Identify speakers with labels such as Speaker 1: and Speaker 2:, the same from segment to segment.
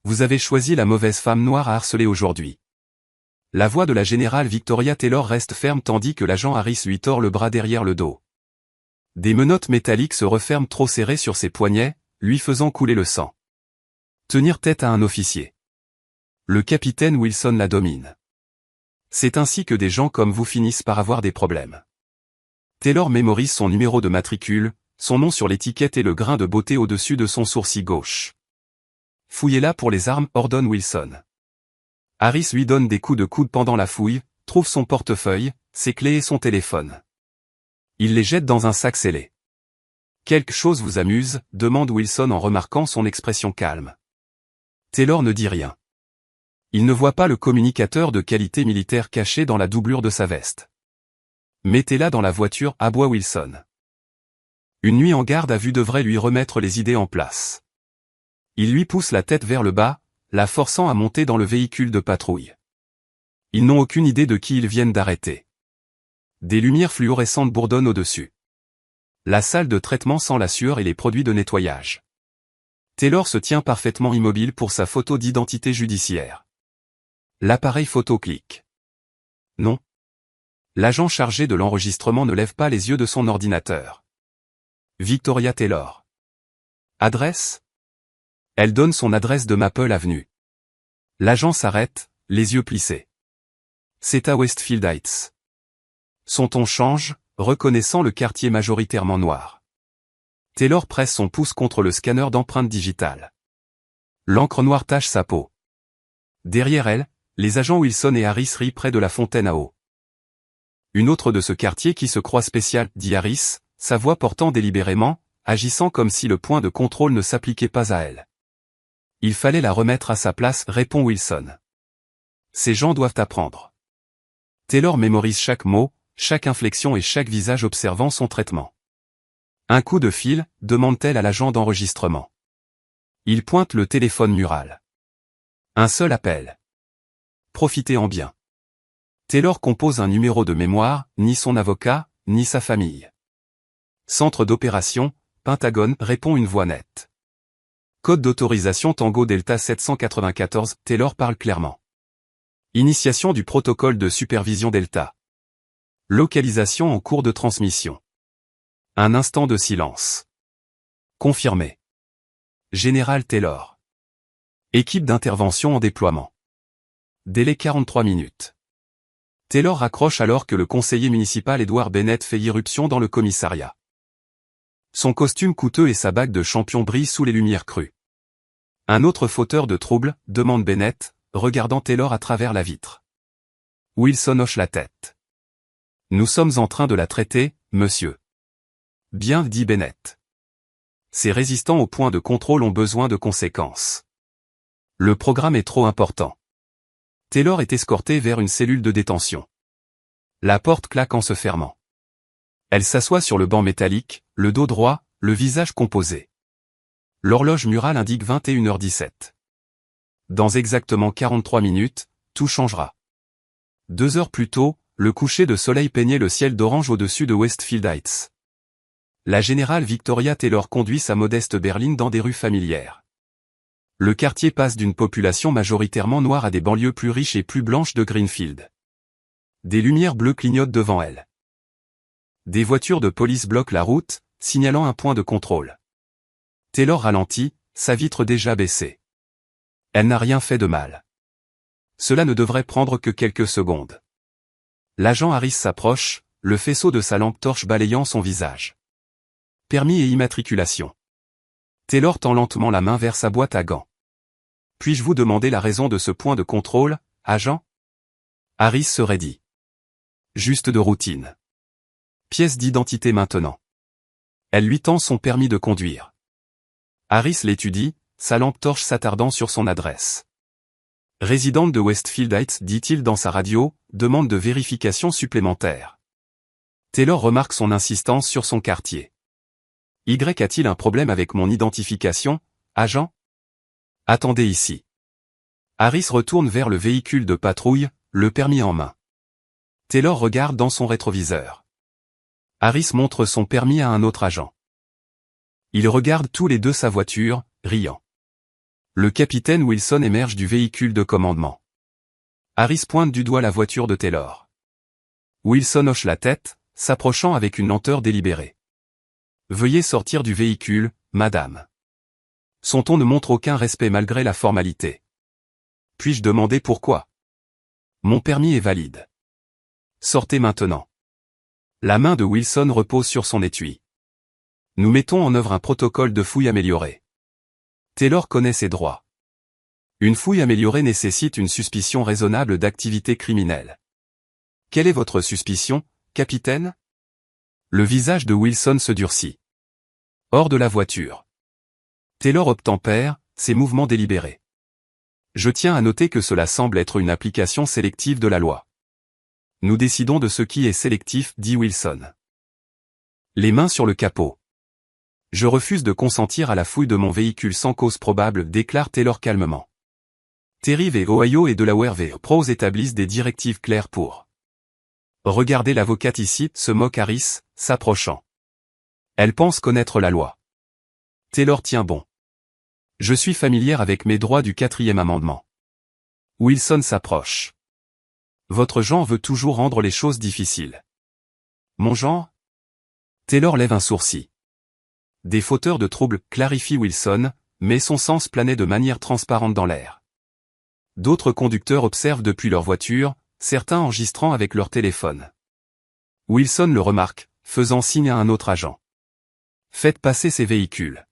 Speaker 1: Vous avez choisi la mauvaise femme noire à harceler aujourd'hui. La voix de la générale Victoria Taylor reste ferme tandis que l'agent Harris lui tord le bras derrière le dos. Des menottes métalliques se referment trop serrées sur ses poignets, lui faisant couler le sang. Tenir tête à un officier. Le capitaine Wilson la domine. C'est ainsi que des gens comme vous finissent par avoir des problèmes. Taylor mémorise son numéro de matricule, son nom sur l'étiquette et le grain de beauté au-dessus de son sourcil gauche. Fouillez-la pour les armes, ordonne Wilson. Harris lui donne des coups de coude pendant la fouille, trouve son portefeuille, ses clés et son téléphone. Il les jette dans un sac scellé. Quelque chose vous amuse, demande Wilson en remarquant son expression calme. Taylor ne dit rien. Il ne voit pas le communicateur de qualité militaire caché dans la doublure de sa veste. Mettez-la dans la voiture, aboie Wilson. Une nuit en garde à vue devrait lui remettre les idées en place. Il lui pousse la tête vers le bas, la forçant à monter dans le véhicule de patrouille. Ils n'ont aucune idée de qui ils viennent d'arrêter. Des lumières fluorescentes bourdonnent au-dessus. La salle de traitement sent la sueur et les produits de nettoyage. Taylor se tient parfaitement immobile pour sa photo d'identité judiciaire. L'appareil photo clique. Non. L'agent chargé de l'enregistrement ne lève pas les yeux de son ordinateur. Victoria Taylor. Adresse ? Elle donne son adresse de Maple Avenue. L'agent s'arrête, les yeux plissés. C'est à Westfield Heights. Son ton change, reconnaissant le quartier majoritairement noir. Taylor presse son pouce contre le scanner d'empreintes digitales. L'encre noire tache sa peau. Derrière elle, les agents Wilson et Harris rient près de la fontaine à eau. Une autre de ce quartier qui se croit spéciale, dit Harris, sa voix portant délibérément, agissant comme si le point de contrôle ne s'appliquait pas à elle. Il fallait la remettre à sa place, répond Wilson. Ces gens doivent apprendre. Taylor mémorise chaque mot, chaque inflexion et chaque visage observant son traitement. Un coup de fil, demande-t-elle à l'agent d'enregistrement. Il pointe le téléphone mural. Un seul appel. Profitez-en bien. Taylor compose un numéro de mémoire, ni son avocat, ni sa famille. Centre d'opération, Pentagone, répond une voix nette. Code d'autorisation Tango Delta 794, Taylor parle clairement. Initiation du protocole de supervision Delta. Localisation en cours de transmission. Un instant de silence. Confirmé. Général Taylor. Équipe d'intervention en déploiement. Délai 43 minutes. Taylor raccroche alors que le conseiller municipal Edward Bennett fait irruption dans le commissariat. Son costume coûteux et sa bague de champion brillent sous les lumières crues. Un autre fauteur de trouble, demande Bennett, regardant Taylor à travers la vitre. Wilson hoche la tête. Nous sommes en train de la traiter, monsieur. Bien, dit Bennett. Ces résistants au point de contrôle ont besoin de conséquences. Le programme est trop important. Taylor est escortée vers une cellule de détention. La porte claque en se fermant. Elle s'assoit sur le banc métallique, le dos droit, le visage composé. L'horloge murale indique 21h17. Dans exactement 43 minutes, tout changera. 2 heures plus tôt, le coucher de soleil peignait le ciel d'orange au-dessus de Westfield Heights. La générale Victoria Taylor conduit sa modeste berline dans des rues familières. Le quartier passe d'une population majoritairement noire à des banlieues plus riches et plus blanches de Greenfield. Des lumières bleues clignotent devant elle. Des voitures de police bloquent la route, signalant un point de contrôle. Taylor ralentit, sa vitre déjà baissée. Elle n'a rien fait de mal. Cela ne devrait prendre que quelques secondes. L'agent Harris s'approche, le faisceau de sa lampe torche balayant son visage. Permis et immatriculation. Taylor tend lentement la main vers sa boîte à gants. Puis-je vous demander la raison de ce point de contrôle, agent ? Harris se raidit. Juste de routine. Pièce d'identité maintenant. Elle lui tend son permis de conduire. Harris l'étudie, sa lampe torche s'attardant sur son adresse. Résidente de Westfield Heights, dit-il dans sa radio, demande de vérification supplémentaire. Taylor remarque son insistance sur son quartier. Y a-t-il un problème avec mon identification, agent ? Attendez ici. Harris retourne vers le véhicule de patrouille, le permis en main. Taylor regarde dans son rétroviseur. Harris montre son permis à un autre agent. Ils regardent tous les deux sa voiture, riant. Le capitaine Wilson émerge du véhicule de commandement. Harris pointe du doigt la voiture de Taylor. Wilson hoche la tête, s'approchant avec une lenteur délibérée. Veuillez sortir du véhicule, madame. Son ton ne montre aucun respect malgré la formalité. Puis-je demander pourquoi? Mon permis est valide. Sortez maintenant. La main de Wilson repose sur son étui. Nous mettons en œuvre un protocole de fouille amélioré. Taylor connaît ses droits. Une fouille améliorée nécessite une suspicion raisonnable d'activité criminelle. Quelle est votre suspicion, capitaine? Le visage de Wilson se durcit. Hors de la voiture. Taylor obtempère, ses mouvements délibérés. Je tiens à noter que cela semble être une application sélective de la loi. Nous décidons de ce qui est sélectif, dit Wilson. Les mains sur le capot. Je refuse de consentir à la fouille de mon véhicule sans cause probable, déclare Taylor calmement. Terry v. Ohio et Delaware v. Prose établissent des directives claires pour. Regardez l'avocate ici, se moque Harris, s'approchant. Elle pense connaître la loi. Taylor tient bon. Je suis familière avec mes droits du 4e amendement. Wilson s'approche. Votre genre veut toujours rendre les choses difficiles. Mon genre? Taylor lève un sourcil. Des fauteurs de troubles, clarifie Wilson, mais son sens planait de manière transparente dans l'air. D'autres conducteurs observent depuis leur voiture, certains enregistrant avec leur téléphone. Wilson le remarque, faisant signe à un autre agent. Faites passer ces véhicules.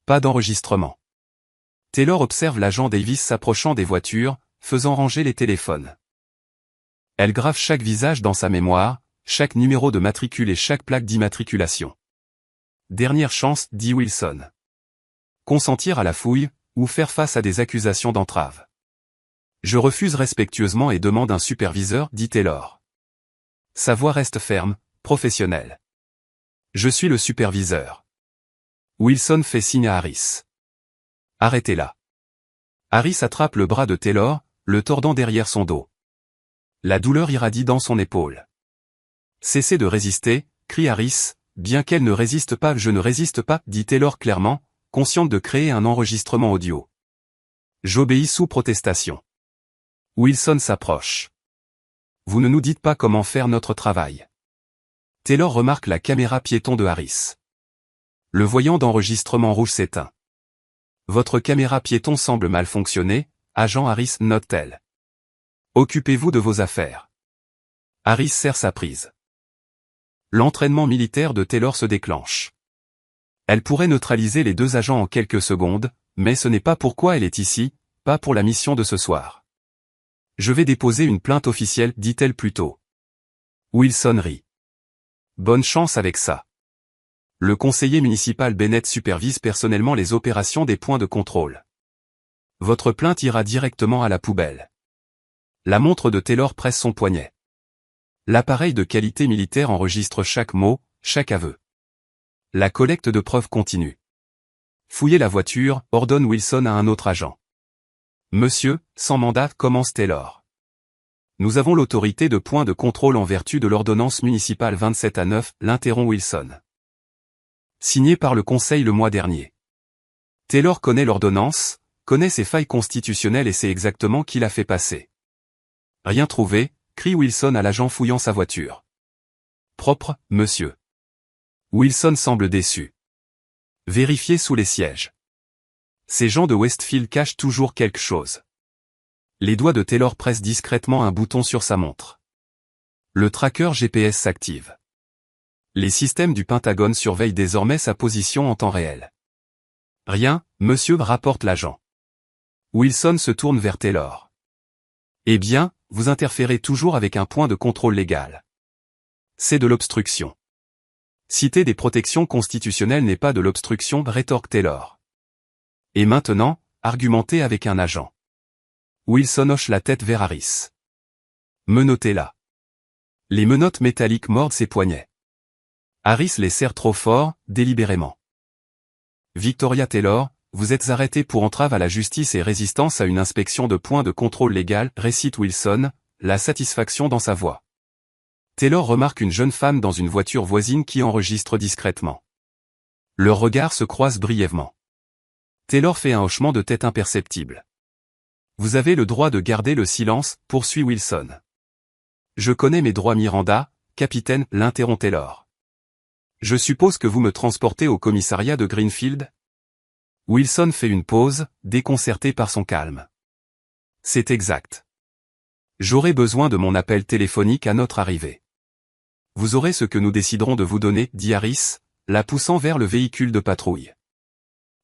Speaker 1: Pas d'enregistrement. Taylor observe l'agent Davis s'approchant des voitures, faisant ranger les téléphones. Elle grave chaque visage dans sa mémoire, chaque numéro de matricule et chaque plaque d'immatriculation. Dernière chance, dit Wilson. Consentir à la fouille, ou faire face à des accusations d'entrave. Je refuse respectueusement et demande un superviseur, dit Taylor. Sa voix reste ferme, professionnelle. Je suis le superviseur. Wilson fait signe à Harris. Arrêtez-la. Harris attrape le bras de Taylor, le tordant derrière son dos. La douleur irradie dans son épaule. Cessez de résister, crie Harris, bien qu'elle ne résiste pas. Je ne résiste pas, dit Taylor clairement, consciente de créer un enregistrement audio. J'obéis sous protestation. Wilson s'approche. Vous ne nous dites pas comment faire notre travail. Taylor remarque la caméra piéton de Harris. Le voyant d'enregistrement rouge s'éteint. Votre caméra piéton semble mal fonctionner, agent Harris, note-t-elle. Occupez-vous de vos affaires. Harris serre sa prise. L'entraînement militaire de Taylor se déclenche. Elle pourrait neutraliser les deux agents en quelques secondes, mais ce n'est pas pourquoi elle est ici, pas pour la mission de ce soir. Je vais déposer une plainte officielle, dit-elle plus tôt. Wilson rit. Bonne chance avec ça. Le conseiller municipal Bennett supervise personnellement les opérations des points de contrôle. Votre plainte ira directement à la poubelle. La montre de Taylor presse son poignet. L'appareil de qualité militaire enregistre chaque mot, chaque aveu. La collecte de preuves continue. Fouillez la voiture, ordonne Wilson à un autre agent. Monsieur, sans mandat, commence Taylor. Nous avons l'autorité de point de contrôle en vertu de l'ordonnance municipale 27-9, l'interrompt Wilson. Signée par le Conseil le mois dernier. Taylor connaît l'ordonnance, connaît ses failles constitutionnelles et sait exactement qui l'a fait passer. Rien trouvé, crie Wilson à l'agent fouillant sa voiture. Propre, monsieur. Wilson semble déçu. Vérifiez sous les sièges. Ces gens de Westfield cachent toujours quelque chose. Les doigts de Taylor pressent discrètement un bouton sur sa montre. Le tracker GPS s'active. Les systèmes du Pentagone surveillent désormais sa position en temps réel. Rien, monsieur, rapporte l'agent. Wilson se tourne vers Taylor. Eh bien, vous interférez toujours avec un point de contrôle légal. C'est de l'obstruction. Citer des protections constitutionnelles n'est pas de l'obstruction, rétorque Taylor. Et maintenant, argumentez avec un agent. Wilson hoche la tête vers Harris. Menottez-la. Les menottes métalliques mordent ses poignets. Harris les serre trop fort, délibérément. Victoria Taylor, vous êtes arrêtée pour entrave à la justice et résistance à une inspection de point de contrôle légal, récite Wilson, la satisfaction dans sa voix. Taylor remarque une jeune femme dans une voiture voisine qui enregistre discrètement. Leurs regards se croisent brièvement. Taylor fait un hochement de tête imperceptible. Vous avez le droit de garder le silence, poursuit Wilson. Je connais mes droits Miranda, capitaine, l'interrompt Taylor. Je suppose que vous me transportez au commissariat de Greenfield? Wilson fait une pause, déconcerté par son calme. C'est exact. J'aurai besoin de mon appel téléphonique à notre arrivée. Vous aurez ce que nous déciderons de vous donner, dit Harris, la poussant vers le véhicule de patrouille.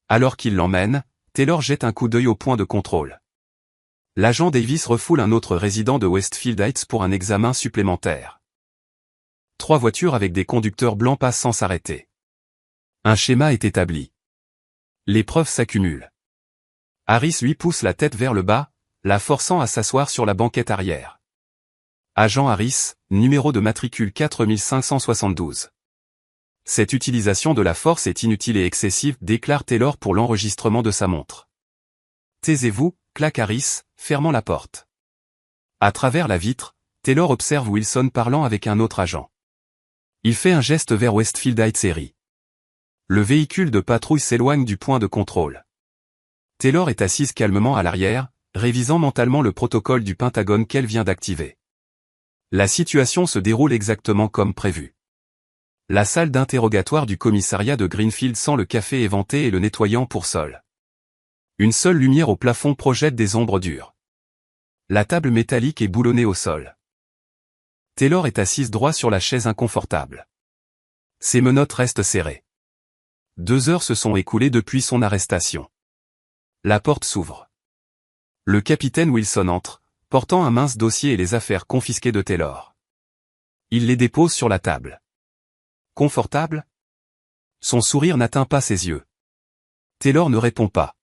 Speaker 1: Alors qu'il l'emmène, Taylor jette un coup d'œil au point de contrôle. L'agent Davis refoule un autre résident de Westfield Heights pour un examen supplémentaire. 3 voitures avec des conducteurs blancs passent sans s'arrêter. Un schéma est établi. Les preuves s'accumulent. Harris lui pousse la tête vers le bas, la forçant à s'asseoir sur la banquette arrière. Agent Harris, numéro de matricule 4572. Cette utilisation de la force est inutile et excessive, déclare Taylor pour l'enregistrement de sa montre. Taisez-vous, claque Harris, fermant la porte. À travers la vitre, Taylor observe Wilson parlant avec un autre agent. Il fait un geste vers Westfield Heights et rit. Le véhicule de patrouille s'éloigne du point de contrôle. Taylor est assise calmement à l'arrière, révisant mentalement le protocole du Pentagone qu'elle vient d'activer. La situation se déroule exactement comme prévu. La salle d'interrogatoire du commissariat de Greenfield sent le café éventé et le nettoyant pour sol. Une seule lumière au plafond projette des ombres dures. La table métallique est boulonnée au sol. Taylor est assise droit sur la chaise inconfortable. Ses menottes restent serrées. 2 heures se sont écoulées depuis son arrestation. La porte s'ouvre. Le capitaine Wilson entre, portant un mince dossier et les affaires confisquées de Taylor. Il les dépose sur la table. Confortable? Son sourire n'atteint pas ses yeux. Taylor ne répond pas.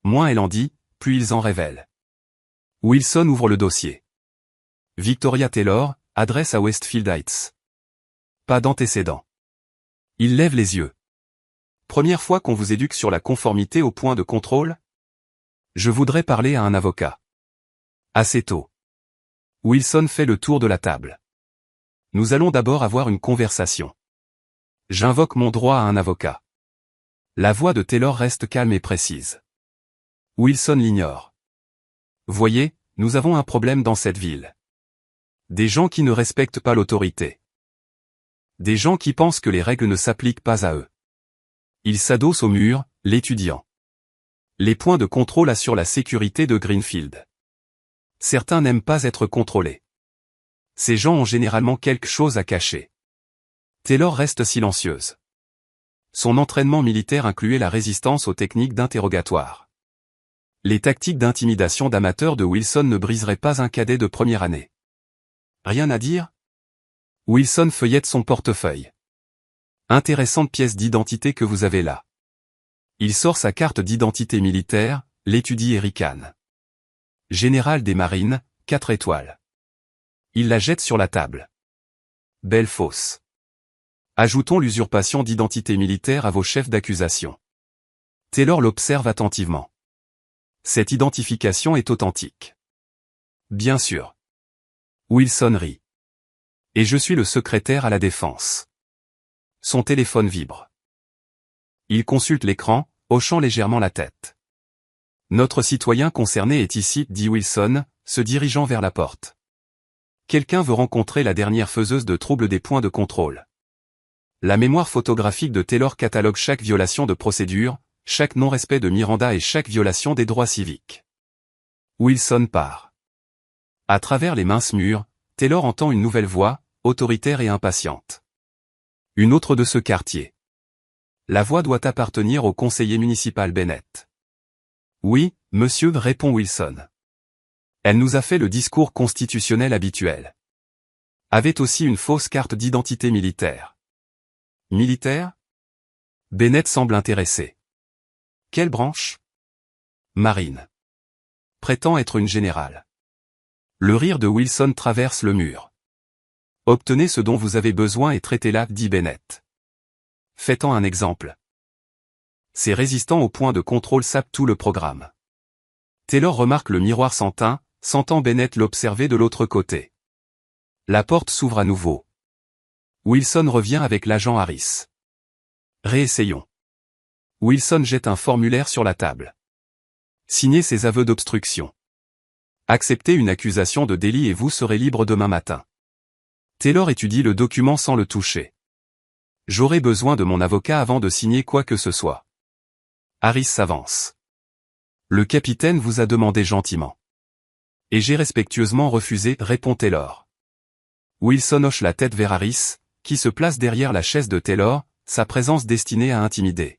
Speaker 1: Moins elle en dit, plus ils en révèlent. Wilson ouvre le dossier. Victoria Taylor, adresse à Westfield Heights. Pas d'antécédent. Il lève les yeux. Première fois qu'on vous éduque sur la conformité au point de contrôle? Je voudrais parler à un avocat. Assez tôt. Wilson fait le tour de la table. Nous allons d'abord avoir une conversation. J'invoque mon droit à un avocat. La voix de Taylor reste calme et précise. Wilson l'ignore. Voyez, nous avons un problème dans cette ville. Des gens qui ne respectent pas l'autorité. Des gens qui pensent que les règles ne s'appliquent pas à eux. Ils s'adossent au mur, l'étudiant. Les points de contrôle assurent la sécurité de Greenfield. Certains n'aiment pas être contrôlés. Ces gens ont généralement quelque chose à cacher. Taylor reste silencieuse. Son entraînement militaire incluait la résistance aux techniques d'interrogatoire. Les tactiques d'intimidation d'amateurs de Wilson ne briseraient pas un cadet de première année. Rien à dire? Wilson feuillette son portefeuille. Intéressante pièce d'identité que vous avez là. Il sort sa carte d'identité militaire, l'étudie et ricane. Général des Marines, 4 étoiles. Il la jette sur la table. Belle fausse. Ajoutons l'usurpation d'identité militaire à vos chefs d'accusation. Taylor l'observe attentivement. Cette identification est authentique. Bien sûr. Wilson rit. Et je suis le secrétaire à la défense. Son téléphone vibre. Il consulte l'écran, hochant légèrement la tête. Notre citoyen concerné est ici, dit Wilson, se dirigeant vers la porte. Quelqu'un veut rencontrer la dernière faiseuse de troubles des points de contrôle. La mémoire photographique de Taylor catalogue chaque violation de procédure, chaque non-respect de Miranda et chaque violation des droits civiques. Wilson part. À travers les minces murs, Taylor entend une nouvelle voix, autoritaire et impatiente. Une autre de ce quartier. La voix doit appartenir au conseiller municipal Bennett. Oui, monsieur, répond Wilson. Elle nous a fait le discours constitutionnel habituel. Avait aussi une fausse carte d'identité militaire. Militaire? Bennett semble intéressé. Quelle branche? Marine. Prétend être une générale. Le rire de Wilson traverse le mur. Obtenez ce dont vous avez besoin et traitez-la, dit Bennett. Faites-en un exemple. Ces résistants au point de contrôle sapent tout le programme. Taylor remarque le miroir sans teint, sentant Bennett l'observer de l'autre côté. La porte s'ouvre à nouveau. Wilson revient avec l'agent Harris. Réessayons. Wilson jette un formulaire sur la table. Signez ses aveux d'obstruction. Acceptez une accusation de délit et vous serez libre demain matin. Taylor étudie le document sans le toucher. J'aurai besoin de mon avocat avant de signer quoi que ce soit. Harris s'avance. Le capitaine vous a demandé gentiment. Et j'ai respectueusement refusé, répond Taylor. Wilson hoche la tête vers Harris, qui se place derrière la chaise de Taylor, sa présence destinée à intimider.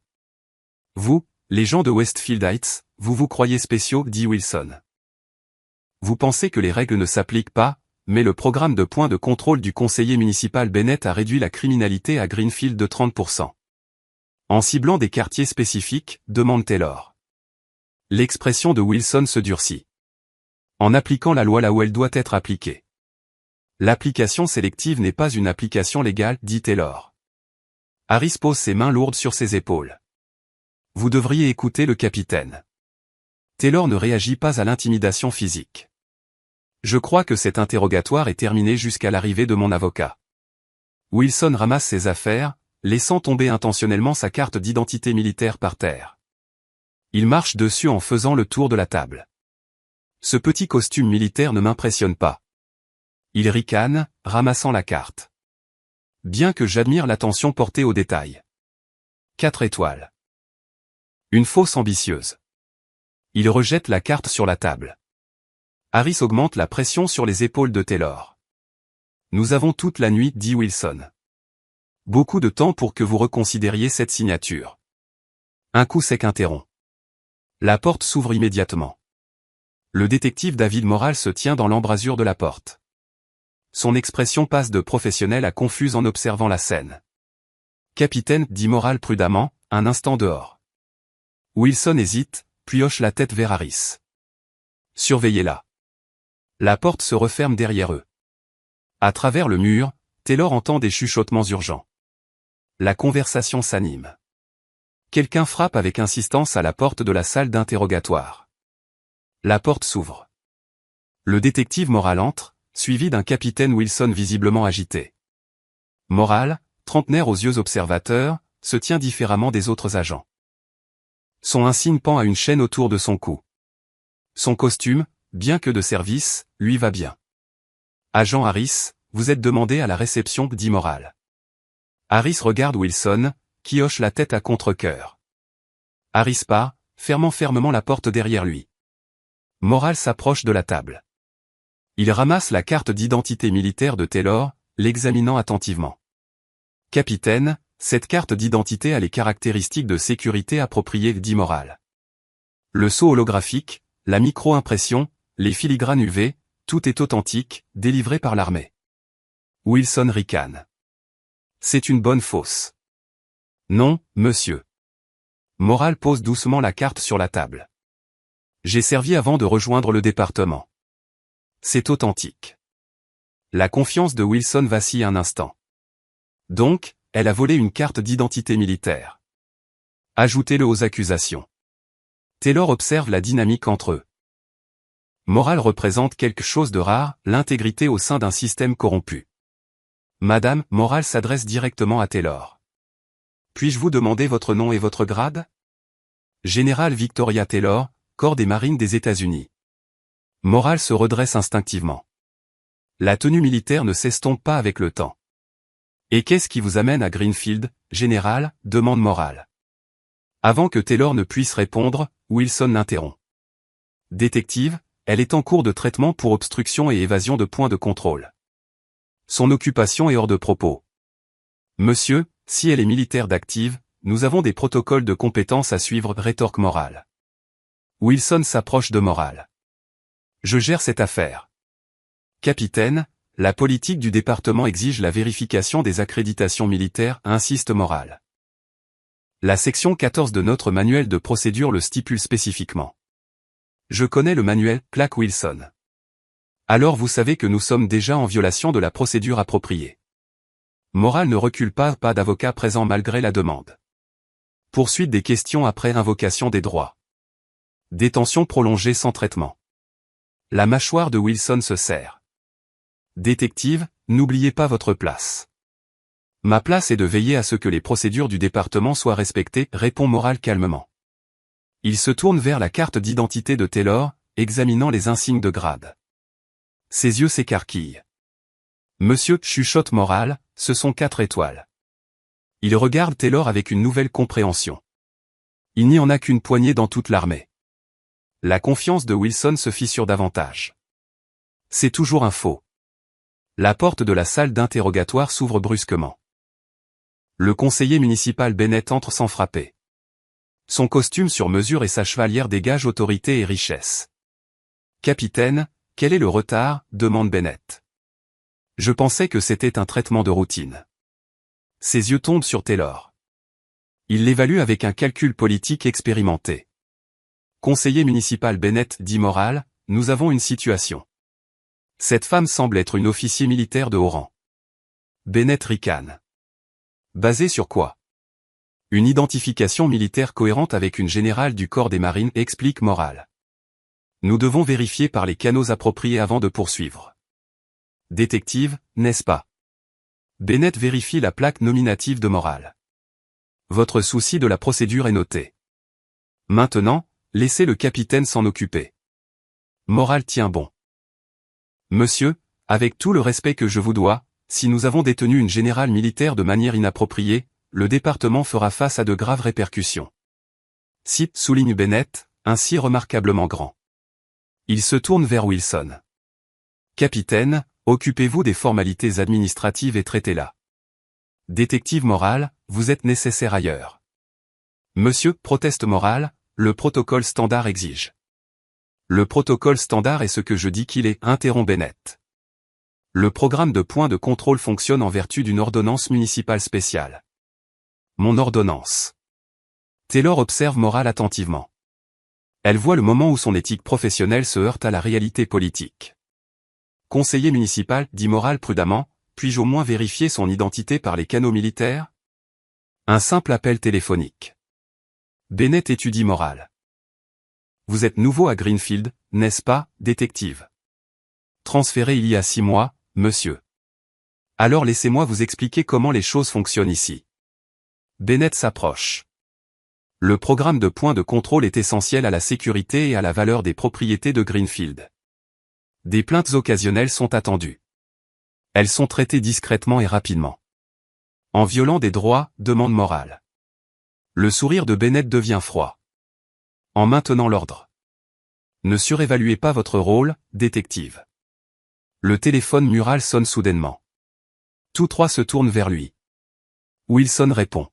Speaker 1: Vous, les gens de Westfield Heights, vous vous croyez spéciaux, dit Wilson. Vous pensez que les règles ne s'appliquent pas, mais le programme de points de contrôle du conseiller municipal Bennett a réduit la criminalité à Greenfield de 30%. En ciblant des quartiers spécifiques, demande Taylor. L'expression de Wilson se durcit. En appliquant la loi là où elle doit être appliquée. L'application sélective n'est pas une application légale, dit Taylor. Harris pose ses mains lourdes sur ses épaules. Vous devriez écouter le capitaine. Taylor ne réagit pas à l'intimidation physique. Je crois que cet interrogatoire est terminé jusqu'à l'arrivée de mon avocat. Wilson ramasse ses affaires, laissant tomber intentionnellement sa carte d'identité militaire par terre. Il marche dessus en faisant le tour de la table. Ce petit costume militaire ne m'impressionne pas. Il ricane, ramassant la carte. Bien que j'admire l'attention portée aux détails. 4 étoiles. Une fausse ambitieuse. Il rejette la carte sur la table. Harris augmente la pression sur les épaules de Taylor. Nous avons toute la nuit, dit Wilson. Beaucoup de temps pour que vous reconsidériez cette signature. Un coup sec interrompt. La porte s'ouvre immédiatement. Le détective David Morale se tient dans l'embrasure de la porte. Son expression passe de professionnelle à confuse en observant la scène. Capitaine, dit Morale prudemment, un instant dehors. Wilson hésite, puis hoche la tête vers Harris. Surveillez-la. La porte se referme derrière eux. À travers le mur, Taylor entend des chuchotements urgents. La conversation s'anime. Quelqu'un frappe avec insistance à la porte de la salle d'interrogatoire. La porte s'ouvre. Le détective Morale entre, suivi d'un capitaine Wilson visiblement agité. Morale, trentenaire aux yeux observateurs, se tient différemment des autres agents. Son insigne pend à une chaîne autour de son cou. Son costume, bien que de service, lui va bien. Agent Harris, vous êtes demandé à la réception, dit Morale. Harris regarde Wilson, qui hoche la tête à contre-cœur. Harris part, fermant fermement la porte derrière lui. Morale s'approche de la table. Il ramasse la carte d'identité militaire de Taylor, l'examinant attentivement. Capitaine, cette carte d'identité a les caractéristiques de sécurité appropriées, dit Morale. Le sceau holographique, la micro-impression, les filigranes UV, tout est authentique, délivré par l'armée. Wilson ricane. C'est une bonne fausse. Non, monsieur. Morale pose doucement la carte sur la table. J'ai servi avant de rejoindre le département. C'est authentique. La confiance de Wilson vacille un instant. Donc, elle a volé une carte d'identité militaire. Ajoutez-le aux accusations. Taylor observe la dynamique entre eux. Morale représente quelque chose de rare, l'intégrité au sein d'un système corrompu. Madame, Morale s'adresse directement à Taylor. Puis-je vous demander votre nom et votre grade? Général Victoria Taylor, Corps des Marines des États-Unis. Morale se redresse instinctivement. La tenue militaire ne s'estompe pas avec le temps. Et qu'est-ce qui vous amène à Greenfield, général, demande Morale. Avant que Taylor ne puisse répondre, Wilson l'interrompt. Détective, elle est en cours de traitement pour obstruction et évasion de points de contrôle. Son occupation est hors de propos. Monsieur, si elle est militaire d'active, nous avons des protocoles de compétence à suivre, rétorque Morale. Wilson s'approche de Morale. Je gère cette affaire. Capitaine, la politique du département exige la vérification des accréditations militaires, insiste Morale. La section 14 de notre manuel de procédure le stipule spécifiquement. Je connais le manuel, claque Wilson. Alors vous savez que nous sommes déjà en violation de la procédure appropriée. Morale ne recule pas d'avocat présent malgré la demande. Poursuite des questions après invocation des droits. Détention prolongée sans traitement. La mâchoire de Wilson se serre. Détective, n'oubliez pas votre place. Ma place est de veiller à ce que les procédures du département soient respectées, répond Moral calmement. Il se tourne vers la carte d'identité de Taylor, examinant les insignes de grade. Ses yeux s'écarquillent. Monsieur, chuchote Moral, ce sont 4 étoiles. Il regarde Taylor avec une nouvelle compréhension. Il n'y en a qu'une poignée dans toute l'armée. La confiance de Wilson se fissure davantage. C'est toujours un faux. La porte de la salle d'interrogatoire s'ouvre brusquement. Le conseiller municipal Bennett entre sans frapper. Son costume sur mesure et sa chevalière dégagent autorité et richesse. « Capitaine, quel est le retard ?» demande Bennett. « Je pensais que c'était un traitement de routine. » Ses yeux tombent sur Taylor. Il l'évalue avec un calcul politique expérimenté. Conseiller municipal Bennett dit Moral, nous avons une situation. Cette femme semble être une officier militaire de haut rang. Bennett ricane. Basé sur quoi? Une identification militaire cohérente avec une générale du corps des marines, explique Moral. Nous devons vérifier par les canaux appropriés avant de poursuivre. Détective, n'est-ce pas? Bennett vérifie la plaque nominative de Moral. Votre souci de la procédure est noté. Maintenant, laissez le capitaine s'en occuper. Moral tient bon. Monsieur, avec tout le respect que je vous dois, si nous avons détenu une générale militaire de manière inappropriée, le département fera face à de graves répercussions. Si, souligne Bennett, ainsi remarquablement grand. Il se tourne vers Wilson. Capitaine, occupez-vous des formalités administratives et traitez-la. Détective Moral, vous êtes nécessaire ailleurs. Monsieur, proteste Moral, le protocole standard exige. Le protocole standard est ce que je dis qu'il est, interrompt Bennett. Le programme de points de contrôle fonctionne en vertu d'une ordonnance municipale spéciale. Mon ordonnance. Taylor observe Moral attentivement. Elle voit le moment où son éthique professionnelle se heurte à la réalité politique. Conseiller municipal, dit Moral prudemment, puis-je au moins vérifier son identité par les canaux militaires? Un simple appel téléphonique. Bennett étudie Moral. Vous êtes nouveau à Greenfield, n'est-ce pas, détective? Transféré il y a 6 mois, monsieur. Alors laissez-moi vous expliquer comment les choses fonctionnent ici. Bennett s'approche. Le programme de points de contrôle est essentiel à la sécurité et à la valeur des propriétés de Greenfield. Des plaintes occasionnelles sont attendues. Elles sont traitées discrètement et rapidement. En violant des droits, demande Moral. Le sourire de Bennett devient froid. En maintenant l'ordre. Ne surévaluez pas votre rôle, détective. Le téléphone mural sonne soudainement. Tous 3 se tournent vers lui. Wilson répond.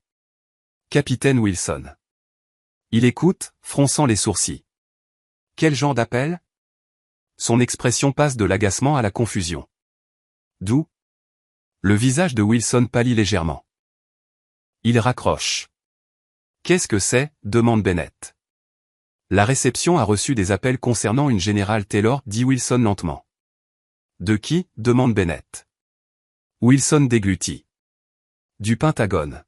Speaker 1: Capitaine Wilson. Il écoute, fronçant les sourcils. Quel genre d'appel? Son expression passe de l'agacement à la confusion. D'où? Le visage de Wilson pâlit légèrement. Il raccroche. Qu'est-ce que c'est? Demande Bennett. La réception a reçu des appels concernant une générale Taylor, dit Wilson lentement. De qui? Demande Bennett. Wilson déglutit. Du Pentagone.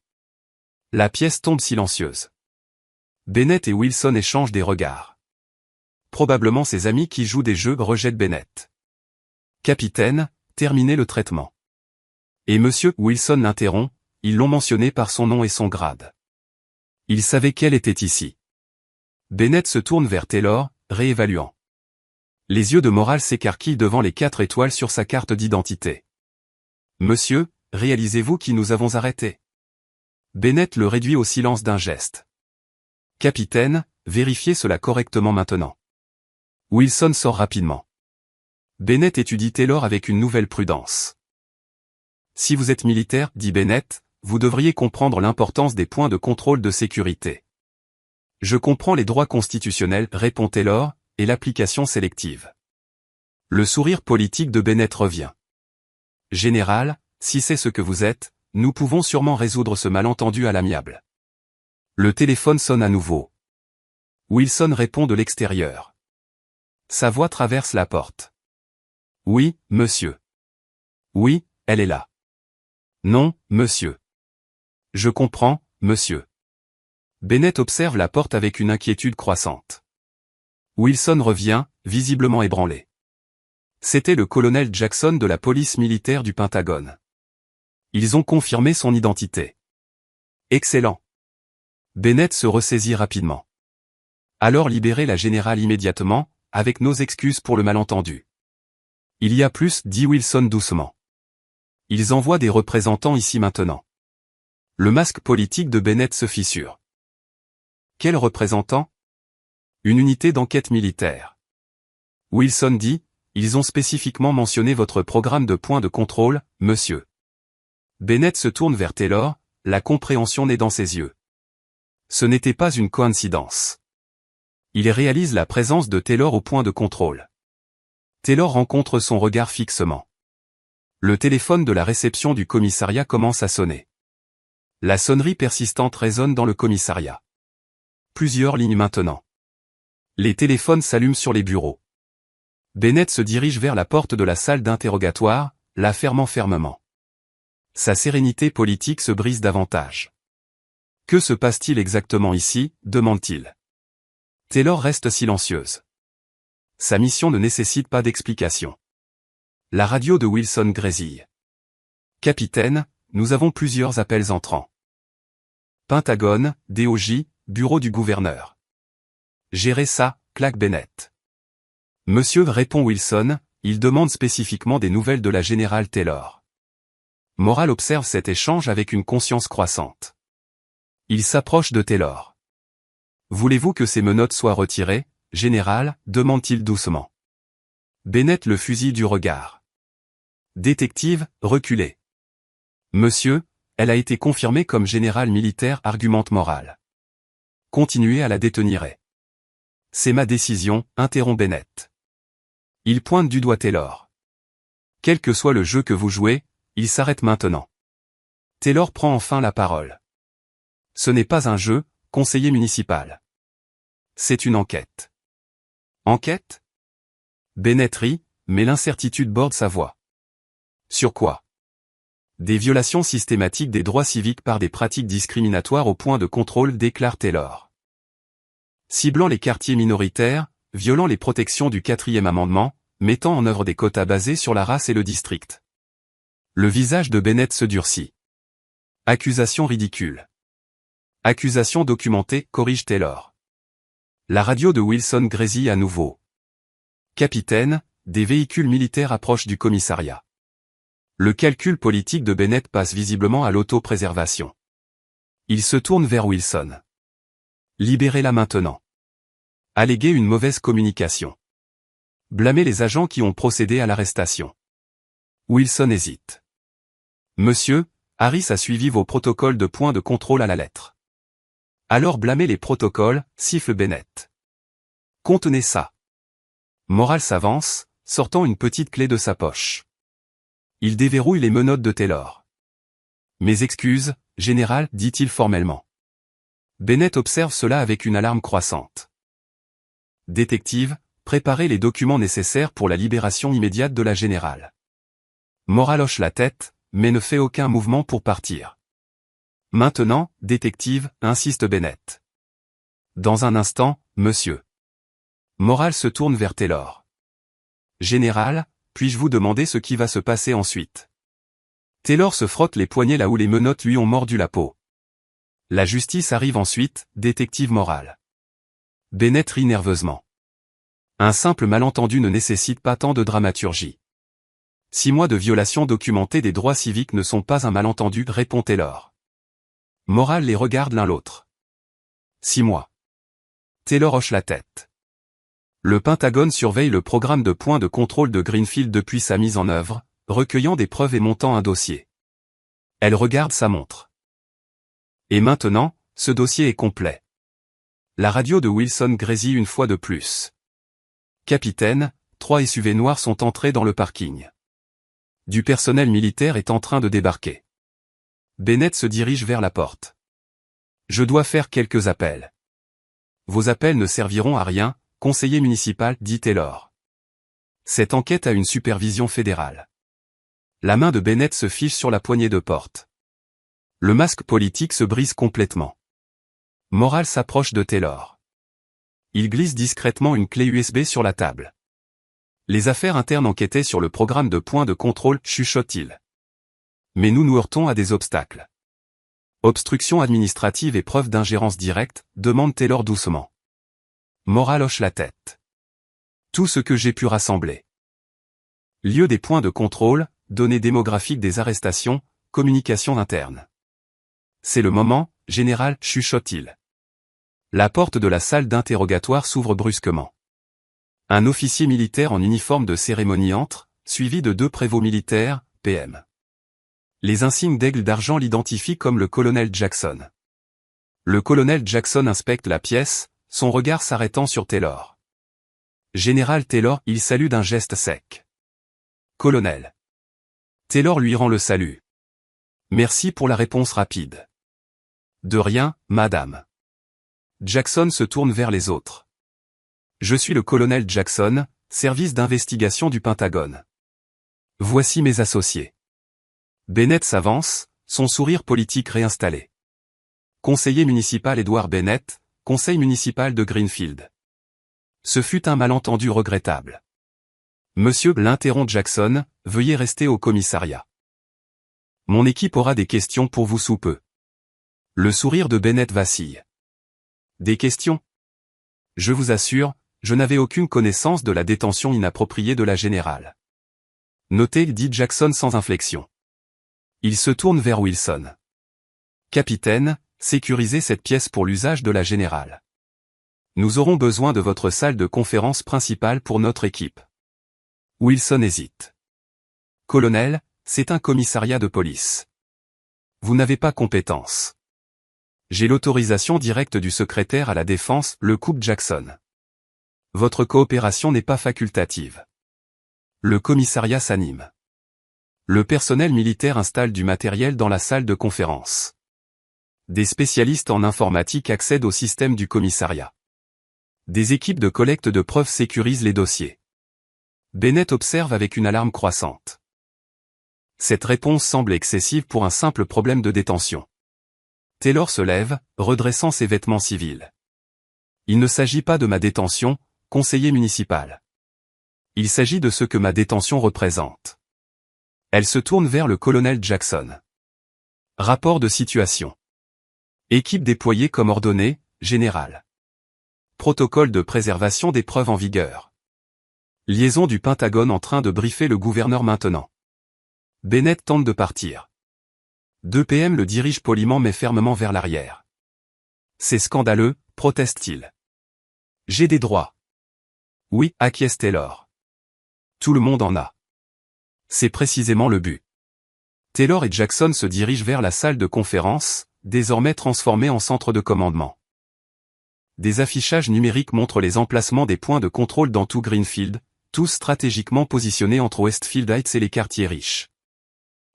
Speaker 1: La pièce tombe silencieuse. Bennett et Wilson échangent des regards. Probablement ses amis qui jouent des jeux rejettent Bennett. Capitaine, terminez le traitement. Et monsieur Wilson l'interrompt, ils l'ont mentionné par son nom et son grade. Il savait qu'elle était ici. Bennett se tourne vers Taylor, réévaluant. Les yeux de Moral s'écarquillent devant les 4 étoiles sur sa carte d'identité. Monsieur, réalisez-vous qui nous avons arrêtés? Bennett le réduit au silence d'un geste. Capitaine, vérifiez cela correctement maintenant. Wilson sort rapidement. Bennett étudie Taylor avec une nouvelle prudence. Si vous êtes militaire, dit Bennett, vous devriez comprendre l'importance des points de contrôle de sécurité. Je comprends les droits constitutionnels, répond Taylor, et l'application sélective. Le sourire politique de Bennett revient. Général, si c'est ce que vous êtes, nous pouvons sûrement résoudre ce malentendu à l'amiable. Le téléphone sonne à nouveau. Wilson répond de l'extérieur. Sa voix traverse la porte. Oui, monsieur. Oui, elle est là. Non, monsieur. Je comprends, monsieur. Bennett observe la porte avec une inquiétude croissante. Wilson revient, visiblement ébranlé. C'était le colonel Jackson de la police militaire du Pentagone. Ils ont confirmé son identité. Excellent. Bennett se ressaisit rapidement. Alors libérez la générale immédiatement, avec nos excuses pour le malentendu. Il y a plus, dit Wilson doucement. Ils envoient des représentants ici maintenant. Le masque politique de Bennett se fissure. Quel représentant? Une unité d'enquête militaire. Wilson dit, ils ont spécifiquement mentionné votre programme de points de contrôle, monsieur. Bennett se tourne vers Taylor, la compréhension naît dans ses yeux. Ce n'était pas une coïncidence. Il réalise la présence de Taylor au point de contrôle. Taylor rencontre son regard fixement. Le téléphone de la réception du commissariat commence à sonner. La sonnerie persistante résonne dans le commissariat. Plusieurs lignes maintenant. Les téléphones s'allument sur les bureaux. Bennett se dirige vers la porte de la salle d'interrogatoire, la fermant fermement. Sa sérénité politique se brise davantage. Que se passe-t-il exactement ici, demande-t-il. Taylor reste silencieuse. Sa mission ne nécessite pas d'explication. La radio de Wilson grésille. Capitaine, nous avons plusieurs appels entrants. Pentagone, DOJ, bureau du gouverneur. Gérez ça, claque Bennett. Monsieur, répond Wilson, il demande spécifiquement des nouvelles de la générale Taylor. Morale observe cet échange avec une conscience croissante. Il s'approche de Taylor. Voulez-vous que ces menottes soient retirées, général, demande-t-il doucement. Bennett le fusille du regard. Détective, reculez. Monsieur, elle a été confirmée comme général militaire, argumente Morale. Continuez à la détenir. C'est ma décision, interrompt Bennett. Il pointe du doigt Taylor. Quel que soit le jeu que vous jouez, il s'arrête maintenant. Taylor prend enfin la parole. Ce n'est pas un jeu, conseiller municipal. C'est une enquête. Enquête? Bennett rit, mais l'incertitude borde sa voix. Sur quoi? Des violations systématiques des droits civiques par des pratiques discriminatoires au point de contrôle, déclare Taylor. Ciblant les quartiers minoritaires, violant les protections du 4e amendement, mettant en œuvre des quotas basés sur la race et le district. Le visage de Bennett se durcit. Accusation ridicule. Accusation documentée, corrige Taylor. La radio de Wilson grésille à nouveau. Capitaine, des véhicules militaires approchent du commissariat. Le calcul politique de Bennett passe visiblement à l'autopréservation. Il se tourne vers Wilson. Libérez-la maintenant. Alléguer une mauvaise communication. Blâmer les agents qui ont procédé à l'arrestation. Wilson hésite. Monsieur, Harris a suivi vos protocoles de points de contrôle à la lettre. Alors blâmer les protocoles, siffle Bennett. Contenez ça. Morale s'avance, sortant une petite clé de sa poche. Il déverrouille les menottes de Taylor. Mes excuses, général, dit-il formellement. Bennett observe cela avec une alarme croissante. Détective, préparez les documents nécessaires pour la libération immédiate de la générale. Morale hoche la tête, mais ne fait aucun mouvement pour partir. Maintenant, détective, insiste Bennett. Dans un instant, monsieur. Morale se tourne vers Taylor. Général, puis-je vous demander ce qui va se passer ensuite? Taylor se frotte les poignets là où les menottes lui ont mordu la peau. La justice arrive ensuite, détective Morale. Bennett rit nerveusement. Un simple malentendu ne nécessite pas tant de dramaturgie. 6 mois de violation documentée des droits civiques ne sont pas un malentendu, répond Taylor. Morale les regarde l'un l'autre. 6 mois. Taylor hoche la tête. Le Pentagone surveille le programme de points de contrôle de Greenfield depuis sa mise en œuvre, recueillant des preuves et montant un dossier. Elle regarde sa montre. Et maintenant, ce dossier est complet. La radio de Wilson grésille une fois de plus. Capitaine, 3 SUV noirs sont entrés dans le parking. Du personnel militaire est en train de débarquer. Bennett se dirige vers la porte. Je dois faire quelques appels. Vos appels ne serviront à rien, conseiller municipal, dit Taylor. Cette enquête a une supervision fédérale. La main de Bennett se fiche sur la poignée de porte. Le masque politique se brise complètement. Morale s'approche de Taylor. Il glisse discrètement une clé USB sur la table. Les affaires internes enquêtaient sur le programme de points de contrôle, chuchote-t-il. Mais nous nous heurtons à des obstacles. Obstruction administrative et preuve d'ingérence directe, demande Taylor doucement. Moral hoche la tête. Tout ce que j'ai pu rassembler. Lieu des points de contrôle, données démographiques des arrestations, communication interne. C'est le moment, général, chuchote-t-il. La porte de la salle d'interrogatoire s'ouvre brusquement. Un officier militaire en uniforme de cérémonie entre, suivi de 2 prévôts militaires, PM. Les insignes d'aigle d'argent l'identifient comme le colonel Jackson. Le colonel Jackson inspecte la pièce, son regard s'arrêtant sur Taylor. Général Taylor, il salue d'un geste sec. Colonel. Taylor lui rend le salut. Merci pour la réponse rapide. De rien, madame. Jackson se tourne vers les autres. Je suis le colonel Jackson, service d'investigation du Pentagone. Voici mes associés. Bennett s'avance, son sourire politique réinstallé. Conseiller municipal Edward Bennett, conseil municipal de Greenfield. Ce fut un malentendu regrettable. Monsieur l'interrompt Jackson, veuillez rester au commissariat. Mon équipe aura des questions pour vous sous peu. Le sourire de Bennett vacille. Des questions? Je vous assure, je n'avais aucune connaissance de la détention inappropriée de la générale. Notez, dit Jackson sans inflexion. Il se tourne vers Wilson. Capitaine, sécurisez cette pièce pour l'usage de la générale. Nous aurons besoin de votre salle de conférence principale pour notre équipe. Wilson hésite. Colonel, c'est un commissariat de police. Vous n'avez pas compétence. J'ai l'autorisation directe du secrétaire à la défense, le coupe Jackson. Votre coopération n'est pas facultative. Le commissariat s'anime. Le personnel militaire installe du matériel dans la salle de conférence. Des spécialistes en informatique accèdent au système du commissariat. Des équipes de collecte de preuves sécurisent les dossiers. Bennett observe avec une alarme croissante. Cette réponse semble excessive pour un simple problème de détention. Taylor se lève, redressant ses vêtements civils. Il ne s'agit pas de ma détention, conseiller municipal. Il s'agit de ce que ma détention représente. Elle se tourne vers le colonel Jackson. Rapport de situation. Équipe déployée comme ordonné, général. Protocole de préservation des preuves en vigueur. Liaison du Pentagone en train de briefer le gouverneur maintenant. Bennett tente de partir. 2 PM le dirigent poliment mais fermement vers l'arrière. C'est scandaleux, proteste-t-il. J'ai des droits. Oui, acquiesce Taylor. Tout le monde en a. C'est précisément le but. Taylor et Jackson se dirigent vers la salle de conférence, désormais transformée en centre de commandement. Des affichages numériques montrent les emplacements des points de contrôle dans tout Greenfield, tous stratégiquement positionnés entre Westfield Heights et les quartiers riches.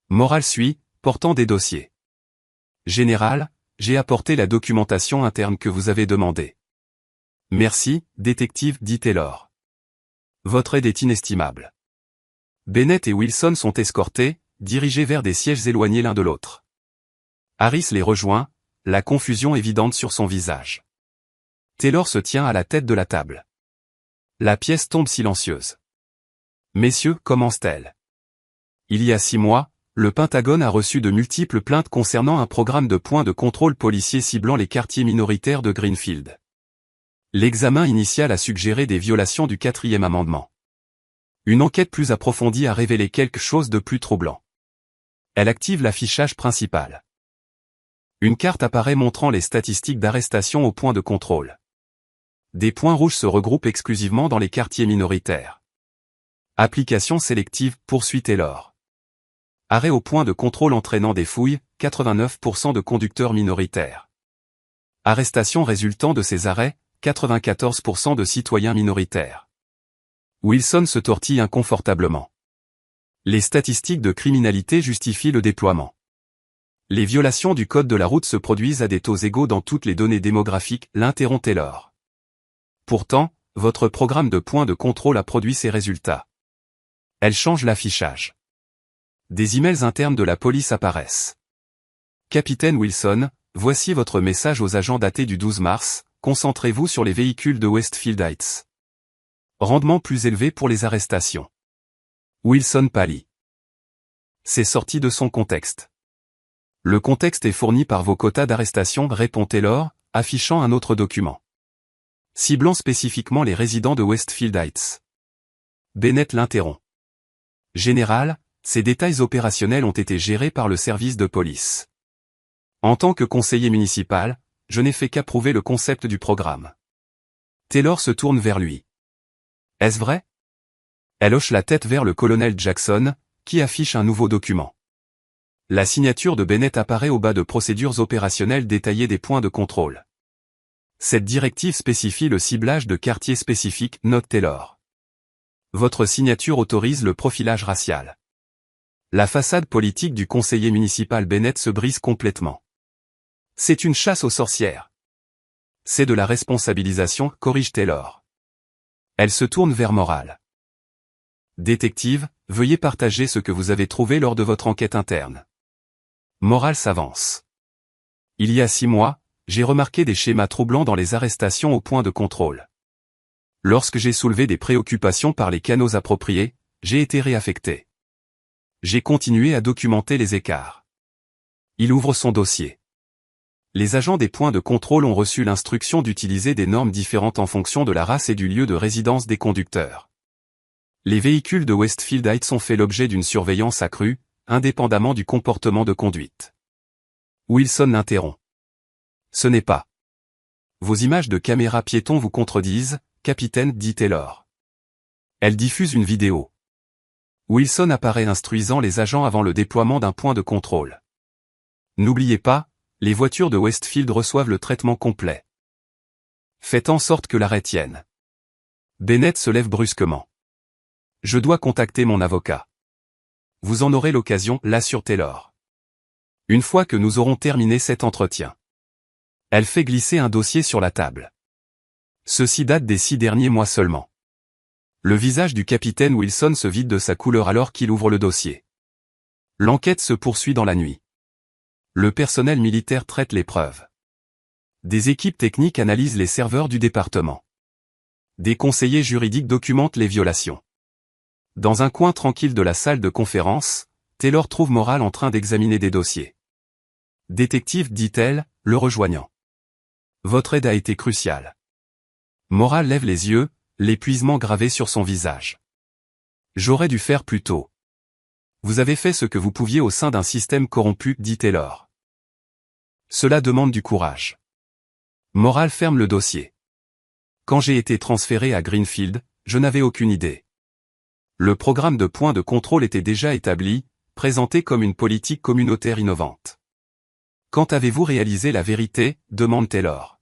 Speaker 1: Moral suit, portant des dossiers. Général, j'ai apporté la documentation interne que vous avez demandée. Merci, détective, dit Taylor. Votre aide est inestimable. Bennett et Wilson sont escortés, dirigés vers des sièges éloignés l'un de l'autre. Harris les rejoint, la confusion évidente sur son visage. Taylor se tient à la tête de la table. La pièce tombe silencieuse. Messieurs, commence-t-elle. Il y a 6 mois, le Pentagone a reçu de multiples plaintes concernant un programme de points de contrôle policiers ciblant les quartiers minoritaires de Greenfield. L'examen initial a suggéré des violations du 4e amendement. Une enquête plus approfondie a révélé quelque chose de plus troublant. Elle active l'affichage principal. Une carte apparaît montrant les statistiques d'arrestation au point de contrôle. Des points rouges se regroupent exclusivement dans les quartiers minoritaires. Application sélective, poursuit Taylor. Arrêt au point de contrôle entraînant des fouilles, 89% de conducteurs minoritaires. Arrestation résultant de ces arrêts, 94% de citoyens minoritaires. Wilson se tortille inconfortablement. Les statistiques de criminalité justifient le déploiement. Les violations du code de la route se produisent à des taux égaux dans toutes les données démographiques, l'interrompt Taylor. Pourtant, votre programme de points de contrôle a produit ces résultats. Elle change l'affichage. Des emails internes de la police apparaissent. Capitaine Wilson, voici votre message aux agents daté du 12 mars, concentrez-vous sur les véhicules de Westfield Heights. Rendement plus élevé pour les arrestations. Wilson pâlit. C'est sorti de son contexte. Le contexte est fourni par vos quotas d'arrestation, répond Taylor, affichant un autre document. Ciblant spécifiquement les résidents de Westfield Heights. Bennett l'interrompt. Général, ces détails opérationnels ont été gérés par le service de police. En tant que conseiller municipal, je n'ai fait qu'approuver le concept du programme. Taylor se tourne vers lui. Est-ce vrai? Elle hoche la tête vers le colonel Jackson, qui affiche un nouveau document. La signature de Bennett apparaît au bas de procédures opérationnelles détaillées des points de contrôle. Cette directive spécifie le ciblage de quartiers spécifiques, note Taylor. Votre signature autorise le profilage racial. La façade politique du conseiller municipal Bennett se brise complètement. C'est une chasse aux sorcières. C'est de la responsabilisation, corrige Taylor. Elle se tourne vers Morale. Détective, veuillez partager ce que vous avez trouvé lors de votre enquête interne. Morale s'avance. Il y a 6 mois, j'ai remarqué des schémas troublants dans les arrestations au point de contrôle. Lorsque j'ai soulevé des préoccupations par les canaux appropriés, j'ai été réaffecté. J'ai continué à documenter les écarts. Il ouvre son dossier. Les agents des points de contrôle ont reçu l'instruction d'utiliser des normes différentes en fonction de la race et du lieu de résidence des conducteurs. Les véhicules de Westfield Heights ont fait l'objet d'une surveillance accrue, indépendamment du comportement de conduite. Wilson l'interrompt. Ce n'est pas. Vos images de caméra piétons vous contredisent, capitaine, dit Taylor. Elle diffuse une vidéo. Wilson apparaît instruisant les agents avant le déploiement d'un point de contrôle. N'oubliez pas, les voitures de Westfield reçoivent le traitement complet. Faites en sorte que l'arrêt tienne. Bennett se lève brusquement. Je dois contacter mon avocat. Vous en aurez l'occasion, l'assure Taylor. Une fois que nous aurons terminé cet entretien. Elle fait glisser un dossier sur la table. Ceci date des 6 derniers mois seulement. Le visage du capitaine Wilson se vide de sa couleur alors qu'il ouvre le dossier. L'enquête se poursuit dans la nuit. Le personnel militaire traite les preuves. Des équipes techniques analysent les serveurs du département. Des conseillers juridiques documentent les violations. Dans un coin tranquille de la salle de conférence, Taylor trouve Morale en train d'examiner des dossiers. Détective, dit-elle, le rejoignant. Votre aide a été cruciale. Morale lève les yeux, l'épuisement gravé sur son visage. J'aurais dû faire plus tôt. Vous avez fait ce que vous pouviez au sein d'un système corrompu, dit Taylor. Cela demande du courage. Morale ferme le dossier. Quand j'ai été transféré à Greenfield, je n'avais aucune idée. Le programme de points de contrôle était déjà établi, présenté comme une politique communautaire innovante. Quand avez-vous réalisé la vérité, demande Taylor.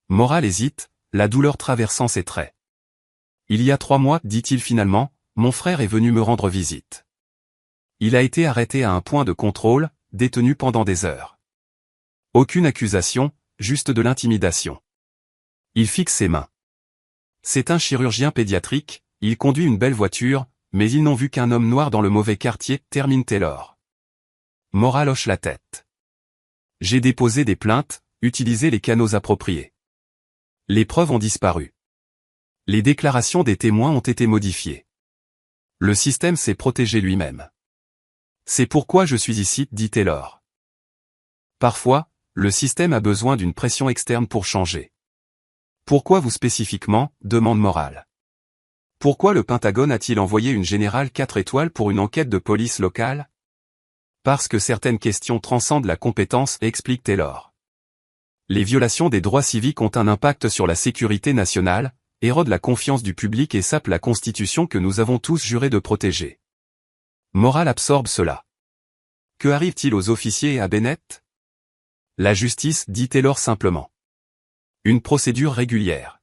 Speaker 1: Morale hésite, la douleur traversant ses traits. Il y a 3 mois, dit-il finalement, mon frère est venu me rendre visite. Il a été arrêté à un point de contrôle, détenu pendant des heures. Aucune accusation, juste de l'intimidation. Il fixe ses mains. C'est un chirurgien pédiatrique, il conduit une belle voiture, mais ils n'ont vu qu'un homme noir dans le mauvais quartier, termine Taylor. Morale hoche la tête. J'ai déposé des plaintes, utilisé les canaux appropriés. Les preuves ont disparu. Les déclarations des témoins ont été modifiées. Le système s'est protégé lui-même. C'est pourquoi je suis ici, dit Taylor. Parfois, le système a besoin d'une pression externe pour changer. Pourquoi vous spécifiquement, demande Morale. Pourquoi le Pentagone a-t-il envoyé une générale 4 étoiles pour une enquête de police locale? Parce que certaines questions transcendent la compétence, explique Taylor. Les violations des droits civiques ont un impact sur la sécurité nationale, érodent la confiance du public et sapent la Constitution que nous avons tous juré de protéger. Morale absorbe cela. Que arrive-t-il aux officiers et à Bennett? La justice, dit Taylor simplement. Une procédure régulière.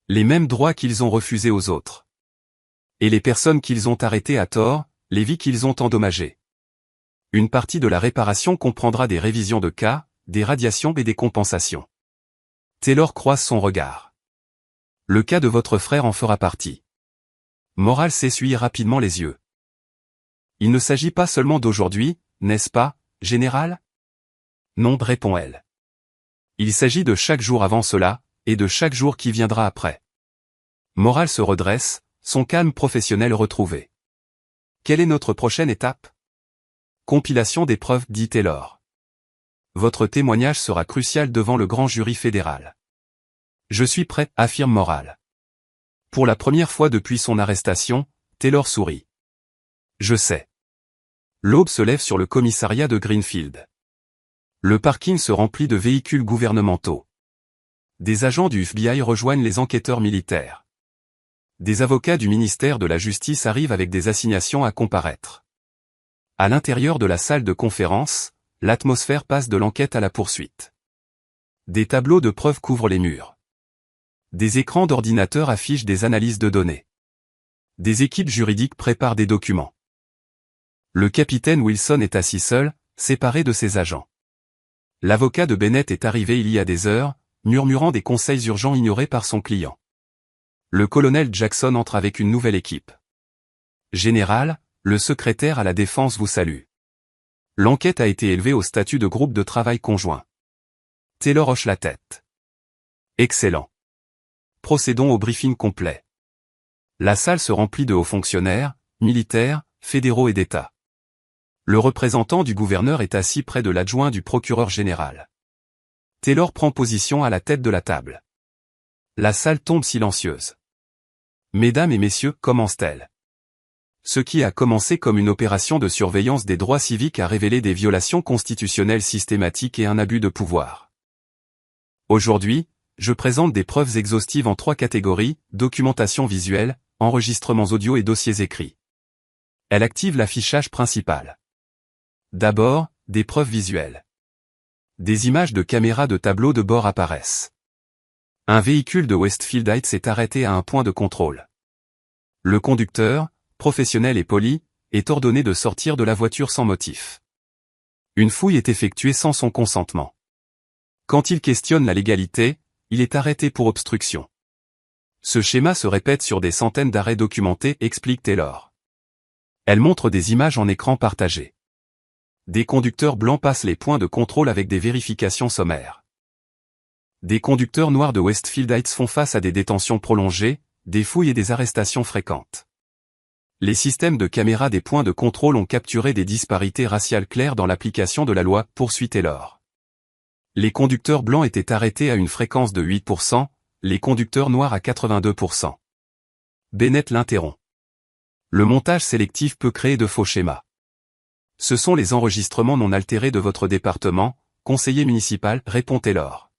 Speaker 1: Les mêmes droits qu'ils ont refusés aux autres. Et les personnes qu'ils ont arrêtées à tort, les vies qu'ils ont endommagées. Une partie de la réparation comprendra des révisions de cas, des radiations et des compensations. Taylor croise son regard. Le cas de votre frère en fera partie. Morale s'essuie rapidement les yeux. Il ne s'agit pas seulement d'aujourd'hui, n'est-ce pas, général? Non, répond-elle. Il s'agit de chaque jour avant cela, et de chaque jour qui viendra après. Morale se redresse, son calme professionnel retrouvé. Quelle est notre prochaine étape? Compilation des preuves, dit Taylor. Votre témoignage sera crucial devant le grand jury fédéral. Je suis prêt, affirme Morale. Pour la première fois depuis son arrestation, Taylor sourit. Je sais. L'aube se lève sur le commissariat de Greenfield. Le parking se remplit de véhicules gouvernementaux. Des agents du FBI rejoignent les enquêteurs militaires. Des avocats du ministère de la Justice arrivent avec des assignations à comparaître. À l'intérieur de la salle de conférence, l'atmosphère passe de l'enquête à la poursuite. Des tableaux de preuves couvrent les murs. Des écrans d'ordinateur affichent des analyses de données. Des équipes juridiques préparent des documents. Le capitaine Wilson est assis seul, séparé de ses agents. L'avocat de Bennett est arrivé il y a des heures, murmurant des conseils urgents ignorés par son client. Le colonel Jackson entre avec une nouvelle équipe. Général, le secrétaire à la défense vous salue. L'enquête a été élevée au statut de groupe de travail conjoint. Taylor hoche la tête. Excellent. Procédons au briefing complet. La salle se remplit de hauts fonctionnaires, militaires, fédéraux et d'État. Le représentant du gouverneur est assis près de l'adjoint du procureur général. Taylor prend position à la tête de la table. La salle tombe silencieuse. Mesdames et messieurs, commence-t-elle. Ce qui a commencé comme une opération de surveillance des droits civiques a révélé des violations constitutionnelles systématiques et un abus de pouvoir. Aujourd'hui, je présente des preuves exhaustives en 3 catégories, documentation visuelle, enregistrements audio et dossiers écrits. Elle active l'affichage principal. D'abord, des preuves visuelles. Des images de caméras de tableau de bord apparaissent. Un véhicule de Westfield Heights est arrêté à un point de contrôle. Le conducteur, professionnel et poli, est ordonné de sortir de la voiture sans motif. Une fouille est effectuée sans son consentement. Quand il questionne la légalité, il est arrêté pour obstruction. Ce schéma se répète sur des centaines d'arrêts documentés, explique Taylor. Elle montre des images en écran partagé. Des conducteurs blancs passent les points de contrôle avec des vérifications sommaires. Des conducteurs noirs de Westfield Heights font face à des détentions prolongées, des fouilles et des arrestations fréquentes. Les systèmes de caméras des points de contrôle ont capturé des disparités raciales claires dans l'application de la loi, poursuit Taylor. Les conducteurs blancs étaient arrêtés à une fréquence de 8%, les conducteurs noirs à 82%. Bennett l'interrompt. Le montage sélectif peut créer de faux schémas. Ce sont les enregistrements non altérés de votre département, conseiller municipal, répond Taylor.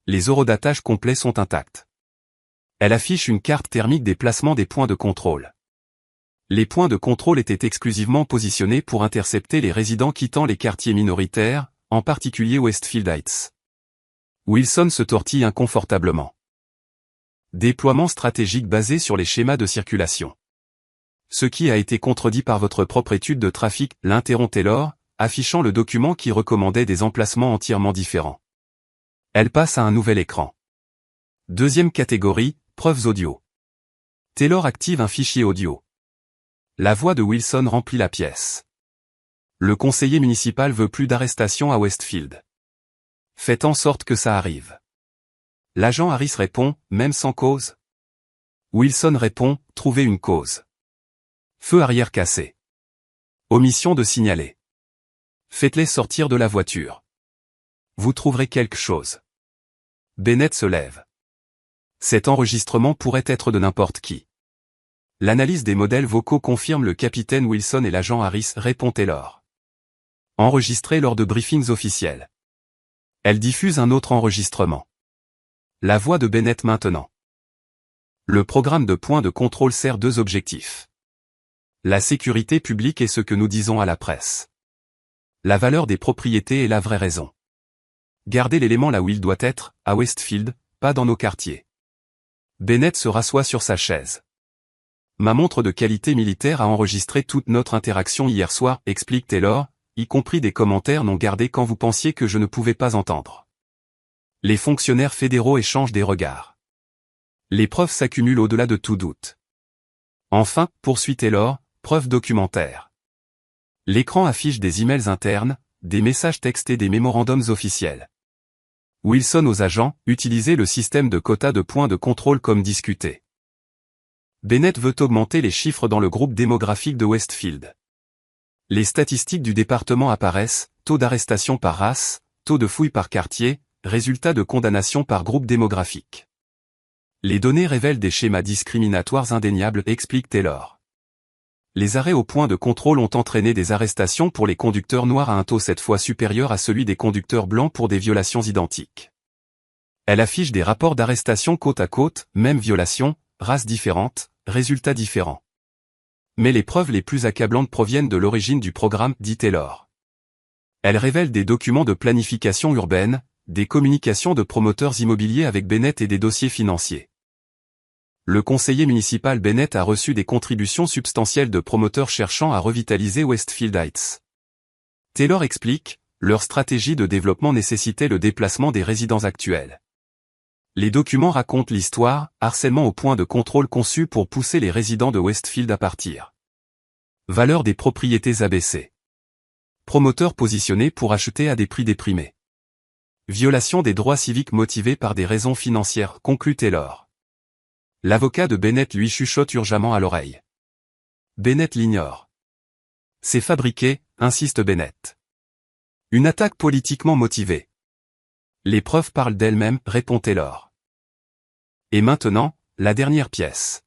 Speaker 1: Les horodatages complets sont intacts. Elle affiche une carte thermique des placements des points de contrôle. Les points de contrôle étaient exclusivement positionnés pour intercepter les résidents quittant les quartiers minoritaires, en particulier Westfield Heights. Wilson se tortille inconfortablement. Déploiement stratégique basé sur les schémas de circulation. Ce qui a été contredit par votre propre étude de trafic, l'interrompt Taylor, affichant le document qui recommandait des emplacements entièrement différents. Elle passe à un nouvel écran. Deuxième catégorie, preuves audio. Taylor active un fichier audio. La voix de Wilson remplit la pièce. Le conseiller municipal veut plus d'arrestations à Westfield. Faites en sorte que ça arrive. L'agent Harris répond, même sans cause. Wilson répond, trouvez une cause. Feu arrière cassé. Omission de signaler. Faites-les sortir de la voiture. Vous trouverez quelque chose. Bennett se lève. Cet enregistrement pourrait être de n'importe qui. L'analyse des modèles vocaux confirme le capitaine Wilson et l'agent Harris, répond Taylor. Enregistré lors de briefings officiels. Elle diffuse un autre enregistrement. La voix de Bennett maintenant. Le programme de points de contrôle sert 2 objectifs. La sécurité publique est ce que nous disons à la presse. La valeur des propriétés est la vraie raison. Gardez l'élément là où il doit être, à Westfield, pas dans nos quartiers. Bennett se rassoit sur sa chaise. Ma montre de qualité militaire a enregistré toute notre interaction hier soir, explique Taylor, y compris des commentaires non gardés quand vous pensiez que je ne pouvais pas entendre. Les fonctionnaires fédéraux échangent des regards. Les preuves s'accumulent au-delà de tout doute. Enfin, poursuit Taylor, preuves documentaires. L'écran affiche des emails internes, des messages textes et des mémorandums officiels. Wilson aux agents, utilisez le système de quotas de points de contrôle comme discuté. Bennett veut augmenter les chiffres dans le groupe démographique de Westfield. Les statistiques du département apparaissent, taux d'arrestation par race, taux de fouille par quartier, résultats de condamnation par groupe démographique. Les données révèlent des schémas discriminatoires indéniables, explique Taylor. Les arrêts au point de contrôle ont entraîné des arrestations pour les conducteurs noirs à un taux 7 fois supérieur à celui des conducteurs blancs pour des violations identiques. Elle affiche des rapports d'arrestation côte à côte, même violation, races différentes, résultats différents. Mais les preuves les plus accablantes proviennent de l'origine du programme, dit Taylor. Elles révèlent des documents de planification urbaine, des communications de promoteurs immobiliers avec Bennett et des dossiers financiers. Le conseiller municipal Bennett a reçu des contributions substantielles de promoteurs cherchant à revitaliser Westfield Heights. Taylor explique, leur stratégie de développement nécessitait le déplacement des résidents actuels. Les documents racontent l'histoire, harcèlement au point de contrôle conçu pour pousser les résidents de Westfield à partir. Valeur des propriétés abaissée. Promoteurs positionnés pour acheter à des prix déprimés. Violation des droits civiques motivés par des raisons financières, conclut Taylor. L'avocat de Bennett lui chuchote urgemment à l'oreille. Bennett l'ignore. C'est fabriqué, insiste Bennett. Une attaque politiquement motivée. Les preuves parlent d'elles-mêmes, répond Taylor. Et maintenant, la dernière pièce.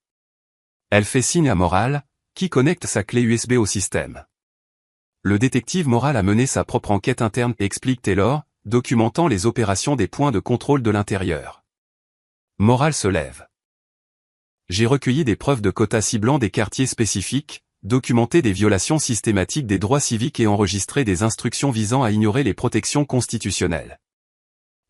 Speaker 1: Elle fait signe à Moral, qui connecte sa clé USB au système. Le détective Moral a mené sa propre enquête interne, explique Taylor, documentant les opérations des points de contrôle de l'intérieur. Moral se lève. J'ai recueilli des preuves de quotas ciblant des quartiers spécifiques, documenté des violations systématiques des droits civiques et enregistré des instructions visant à ignorer les protections constitutionnelles.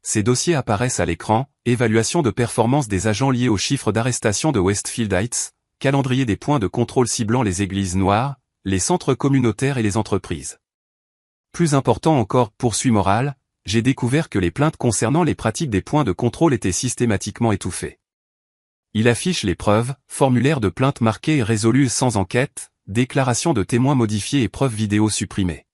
Speaker 1: Ces dossiers apparaissent à l'écran, évaluation de performance des agents liés aux chiffres d'arrestation de Westfield Heights, calendrier des points de contrôle ciblant les églises noires, les centres communautaires et les entreprises. Plus important encore, poursuit Moral, j'ai découvert que les plaintes concernant les pratiques des points de contrôle étaient systématiquement étouffées. Il affiche les preuves, formulaires de plaintes marquées et résolues sans enquête, déclarations de témoins modifiées et preuves vidéo supprimées.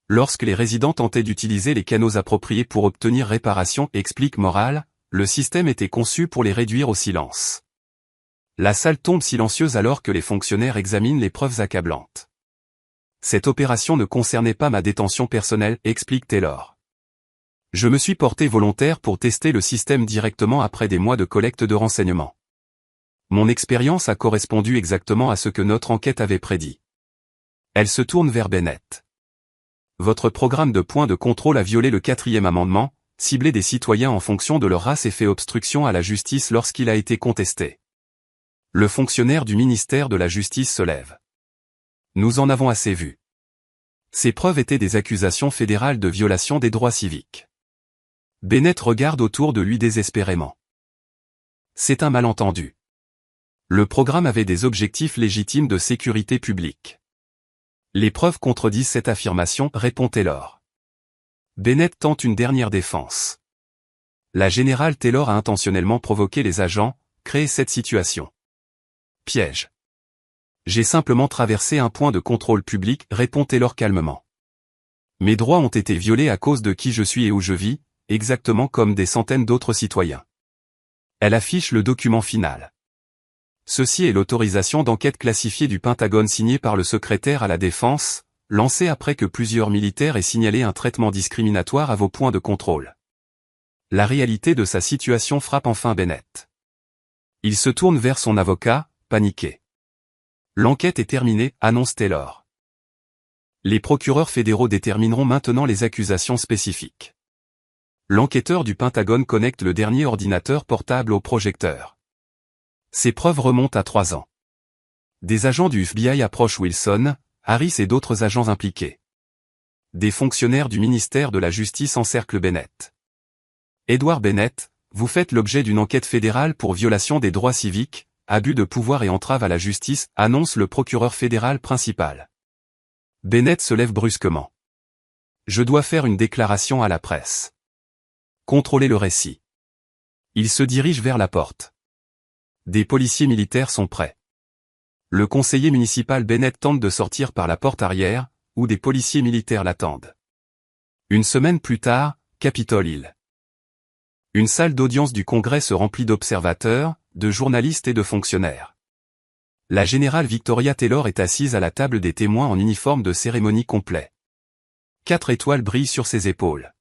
Speaker 1: Lorsque les résidents tentaient d'utiliser les canaux appropriés pour obtenir réparation, explique Moral, le système était conçu pour les réduire au silence. La salle tombe silencieuse alors que les fonctionnaires examinent les preuves accablantes. Cette opération ne concernait pas ma détention personnelle, explique Taylor. Je me suis porté volontaire pour tester le système directement après des mois de collecte de renseignements. Mon expérience a correspondu exactement à ce que notre enquête avait prédit. Elle se tourne vers Bennett. Votre programme de points de contrôle a violé le 4e amendement, ciblé des citoyens en fonction de leur race et fait obstruction à la justice lorsqu'il a été contesté. Le fonctionnaire du ministère de la Justice se lève. Nous en avons assez vu. Ces preuves étaient des accusations fédérales de violation des droits civiques. Bennett regarde autour de lui désespérément. C'est un malentendu. Le programme avait des objectifs légitimes de sécurité publique. Les preuves contredisent cette affirmation, répond Taylor. Bennett tente une dernière défense. La générale Taylor a intentionnellement provoqué les agents, créé cette situation. Piège. J'ai simplement traversé un point de contrôle public, répond Taylor calmement. Mes droits ont été violés à cause de qui je suis et où je vis, exactement comme des centaines d'autres citoyens. Elle affiche le document final. Ceci est l'autorisation d'enquête classifiée du Pentagone signée par le secrétaire à la Défense, lancée après que plusieurs militaires aient signalé un traitement discriminatoire à vos points de contrôle. La réalité de sa situation frappe enfin Bennett. Il se tourne vers son avocat, paniqué. L'enquête est terminée, annonce Taylor. Les procureurs fédéraux détermineront maintenant les accusations spécifiques. L'enquêteur du Pentagone connecte le dernier ordinateur portable au projecteur. Ces preuves remontent à 3 ans. Des agents du FBI approchent Wilson, Harris et d'autres agents impliqués. Des fonctionnaires du ministère de la Justice encerclent Bennett. Edward Bennett, vous faites l'objet d'une enquête fédérale pour violation des droits civiques, abus de pouvoir et entrave à la justice, annonce le procureur fédéral principal. Bennett se lève brusquement. Je dois faire une déclaration à la presse. Contrôlez le récit. Il se dirige vers la porte. Des policiers militaires sont prêts. Le conseiller municipal Bennett tente de sortir par la porte arrière, où des policiers militaires l'attendent. Une semaine plus tard, Capitol Hill. Une salle d'audience du Congrès se remplit d'observateurs, de journalistes et de fonctionnaires. La générale Victoria Taylor est assise à la table des témoins en uniforme de cérémonie complet. 4 étoiles brillent sur ses épaules.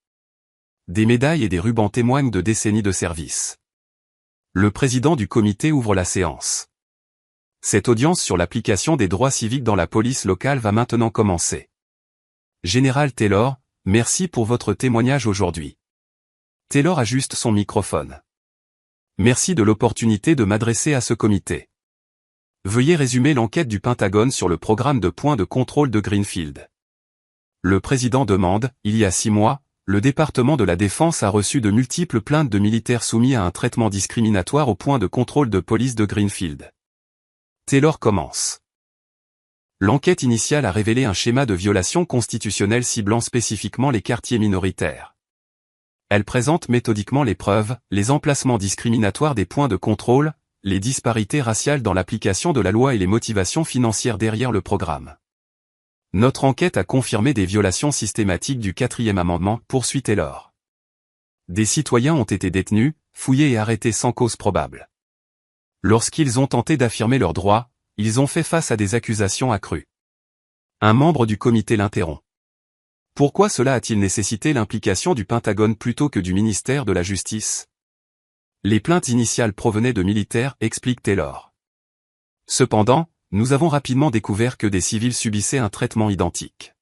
Speaker 1: Des médailles et des rubans témoignent de décennies de service. Le président du comité ouvre la séance. Cette audience sur l'application des droits civiques dans la police locale va maintenant commencer. Général Taylor, merci pour votre témoignage aujourd'hui. Taylor ajuste son microphone. Merci de l'opportunité de m'adresser à ce comité. Veuillez résumer l'enquête du Pentagone sur le programme de points de contrôle de Greenfield. Le président demande, il y a 6 mois, le département de la Défense a reçu de multiples plaintes de militaires soumis à un traitement discriminatoire au point de contrôle de police de Greenfield. Taylor commence. L'enquête initiale a révélé un schéma de violation constitutionnelle ciblant spécifiquement les quartiers minoritaires. Elle présente méthodiquement les preuves, les emplacements discriminatoires des points de contrôle, les disparités raciales dans l'application de la loi et les motivations financières derrière le programme. Notre enquête a confirmé des violations systématiques du 4e amendement, poursuit Taylor. Des citoyens ont été détenus, fouillés et arrêtés sans cause probable. Lorsqu'ils ont tenté d'affirmer leurs droits, ils ont fait face à des accusations accrues. Un membre du comité l'interrompt. Pourquoi cela a-t-il nécessité l'implication du Pentagone plutôt que du ministère de la Justice ? Les plaintes initiales provenaient de militaires, explique Taylor. Cependant, nous avons rapidement découvert que des civils subissaient un traitement identique.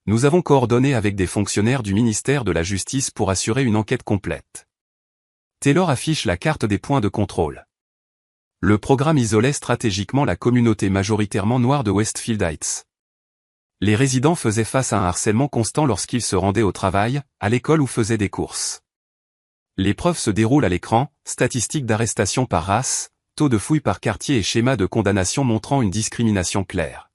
Speaker 1: Nous avons coordonné avec des fonctionnaires du ministère de la Justice pour assurer une enquête complète. Taylor affiche la carte des points de contrôle. Le programme isolait stratégiquement la communauté majoritairement noire de Westfield Heights. Les résidents faisaient face à un harcèlement constant lorsqu'ils se rendaient au travail, à l'école ou faisaient des courses. Les preuves se déroulent à l'écran, statistiques d'arrestation par race, taux de fouille par quartier et schéma de condamnation montrant une discrimination claire.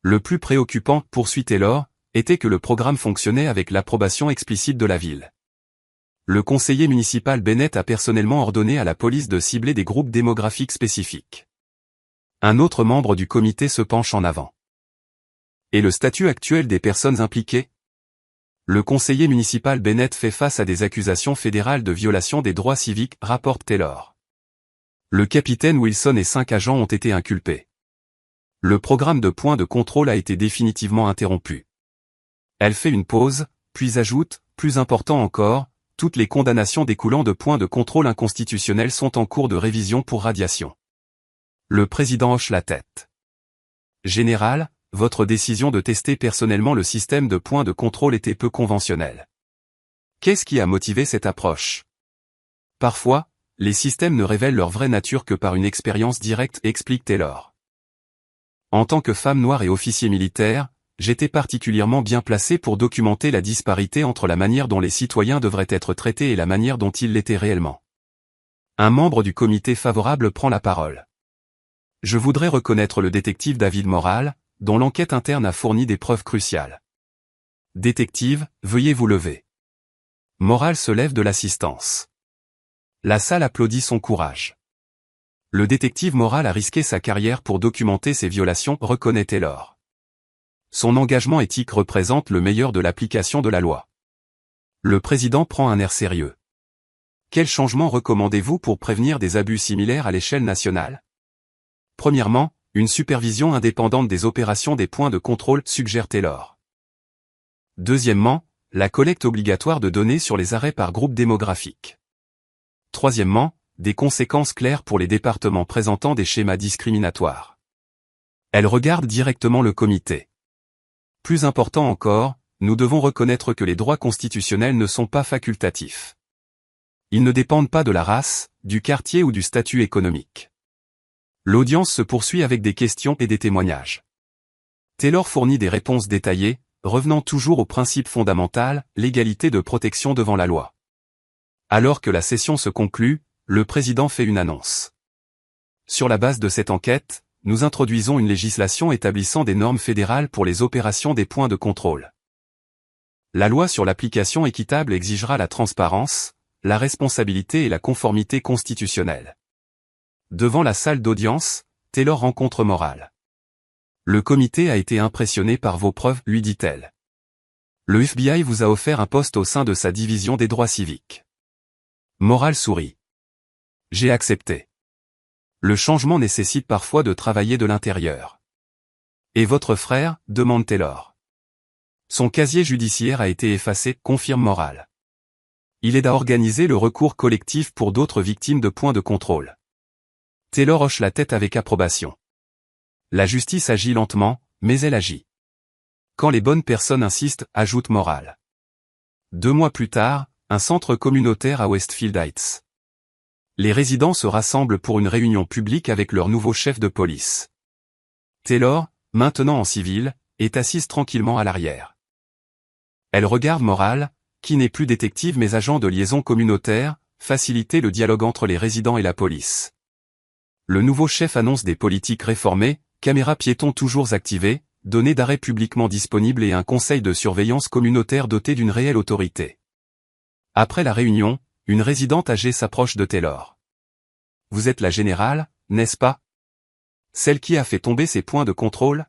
Speaker 1: Le plus préoccupant, poursuit Taylor, était que le programme fonctionnait avec l'approbation explicite de la ville. Le conseiller municipal Bennett a personnellement ordonné à la police de cibler des groupes démographiques spécifiques. Un autre membre du comité se penche en avant. Et le statut actuel des personnes impliquées ? Le conseiller municipal Bennett fait face à des accusations fédérales de violation des droits civiques, rapporte Taylor. Le capitaine Wilson et 5 agents ont été inculpés. Le programme de points de contrôle a été définitivement interrompu. Elle fait une pause, puis ajoute, plus important encore, toutes les condamnations découlant de points de contrôle inconstitutionnels sont en cours de révision pour radiation. Le président hoche la tête. Général, votre décision de tester personnellement le système de points de contrôle était peu conventionnelle. Qu'est-ce qui a motivé cette approche ? Parfois, les systèmes ne révèlent leur vraie nature que par une expérience directe, explique Taylor. En tant que femme noire et officier militaire, j'étais particulièrement bien placé pour documenter la disparité entre la manière dont les citoyens devraient être traités et la manière dont ils l'étaient réellement. Un membre du comité favorable prend la parole. Je voudrais reconnaître le détective David Morale, dont l'enquête interne a fourni des preuves cruciales. Détective, veuillez vous lever. Morale se lève de l'assistance. La salle applaudit son courage. Le détective Morale a risqué sa carrière pour documenter ces violations, reconnaît Taylor. Son engagement éthique représente le meilleur de l'application de la loi. Le président prend un air sérieux. Quels changements recommandez-vous pour prévenir des abus similaires à l'échelle nationale ? Premièrement, une supervision indépendante des opérations des points de contrôle, suggère Taylor. Deuxièmement, la collecte obligatoire de données sur les arrêts par groupe démographique. Troisièmement, des conséquences claires pour les départements présentant des schémas discriminatoires. Elle regarde directement le comité. Plus important encore, nous devons reconnaître que les droits constitutionnels ne sont pas facultatifs. Ils ne dépendent pas de la race, du quartier ou du statut économique. L'audience se poursuit avec des questions et des témoignages. Taylor fournit des réponses détaillées, revenant toujours au principe fondamental, l'égalité de protection devant la loi. Alors que la session se conclut, le président fait une annonce. Sur la base de cette enquête, nous introduisons une législation établissant des normes fédérales pour les opérations des points de contrôle. La loi sur l'application équitable exigera la transparence, la responsabilité et la conformité constitutionnelle. Devant la salle d'audience, Taylor rencontre Morale. Le comité a été impressionné par vos preuves, lui dit-elle. Le FBI vous a offert un poste au sein de sa division des droits civiques. Morale sourit. J'ai accepté. Le changement nécessite parfois de travailler de l'intérieur. Et votre frère, demande Taylor. Son casier judiciaire a été effacé, confirme Moral. Il aide à organiser le recours collectif pour d'autres victimes de points de contrôle. Taylor hoche la tête avec approbation. La justice agit lentement, mais elle agit. Quand les bonnes personnes insistent, ajoute Moral. 2 mois plus tard, un centre communautaire à Westfield Heights. Les résidents se rassemblent pour une réunion publique avec leur nouveau chef de police. Taylor, maintenant en civil, est assise tranquillement à l'arrière. Elle regarde Moral, qui n'est plus détective mais agent de liaison communautaire, faciliter le dialogue entre les résidents et la police. Le nouveau chef annonce des politiques réformées, caméras piétons toujours activées, données d'arrêt publiquement disponibles et un conseil de surveillance communautaire doté d'une réelle autorité. Après la réunion, une résidente âgée s'approche de Taylor. « Vous êtes la générale, n'est-ce pas? Celle qui a fait tomber ces points de contrôle ?»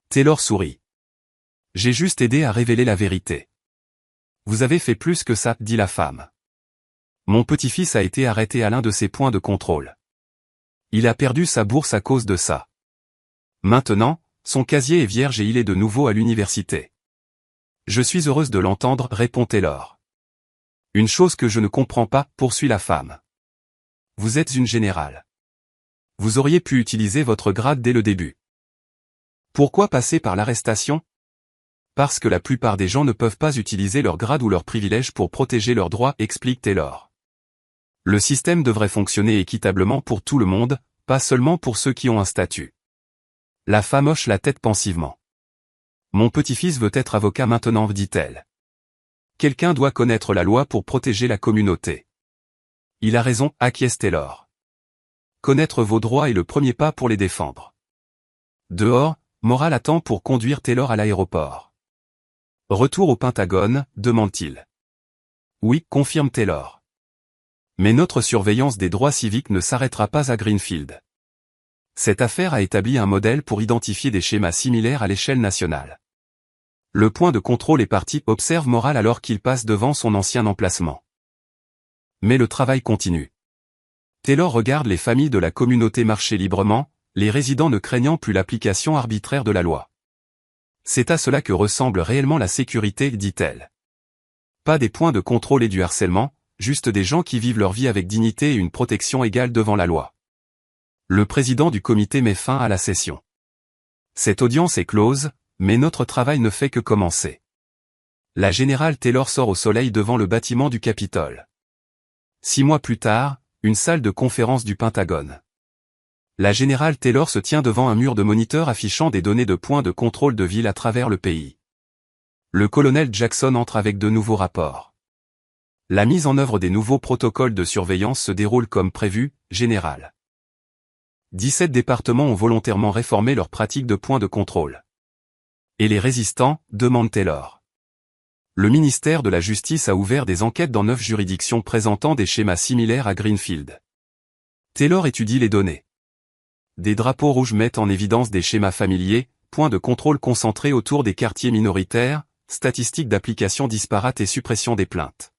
Speaker 1: Taylor sourit. « J'ai juste aidé à révéler la vérité. »« Vous avez fait plus que ça, » dit la femme. « Mon petit-fils a été arrêté à l'un de ces points de contrôle. Il a perdu sa bourse à cause de ça. Maintenant, son casier est vierge et il est de nouveau à l'université. »« Je suis heureuse de l'entendre, » répond Taylor. « Une chose que je ne comprends pas, » poursuit la femme. « Vous êtes une générale. Vous auriez pu utiliser votre grade dès le début. Pourquoi passer par l'arrestation? Parce que la plupart des gens ne peuvent pas utiliser leur grade ou leurs privilèges pour protéger leurs droits, explique Taylor. Le système devrait fonctionner équitablement pour tout le monde, pas seulement pour ceux qui ont un statut. La femme hoche la tête pensivement. Mon petit-fils veut être avocat maintenant, dit-elle. Quelqu'un doit connaître la loi pour protéger la communauté. Il a raison, acquiesce Taylor. Connaître vos droits est le premier pas pour les défendre. Dehors, Moral attend pour conduire Taylor à l'aéroport. Retour au Pentagone, demande-t-il. Oui, confirme Taylor. Mais notre surveillance des droits civiques ne s'arrêtera pas à Greenfield. Cette affaire a établi un modèle pour identifier des schémas similaires à l'échelle nationale. Le point de contrôle est parti, observe Moral alors qu'il passe devant son ancien emplacement. Mais le travail continue. Taylor regarde les familles de la communauté marcher librement, les résidents ne craignant plus l'application arbitraire de la loi. C'est à cela que ressemble réellement la sécurité, dit-elle. Pas des points de contrôle et du harcèlement, juste des gens qui vivent leur vie avec dignité et une protection égale devant la loi. Le président du comité met fin à la session. Cette audience est close, mais notre travail ne fait que commencer. La générale Taylor sort au soleil devant le bâtiment du Capitole. 6 mois plus tard, une salle de conférence du Pentagone. La générale Taylor se tient devant un mur de moniteurs affichant des données de points de contrôle de ville à travers le pays. Le colonel Jackson entre avec de nouveaux rapports. La mise en œuvre des nouveaux protocoles de surveillance se déroule comme prévu, général. 17 départements ont volontairement réformé leurs pratiques de points de contrôle. Et les résistants, demande Taylor. Le ministère de la Justice a ouvert des enquêtes dans 9 juridictions présentant des schémas similaires à Greenfield. Taylor étudie les données. Des drapeaux rouges mettent en évidence des schémas familiers, points de contrôle concentrés autour des quartiers minoritaires, statistiques d'application disparates et suppression des plaintes.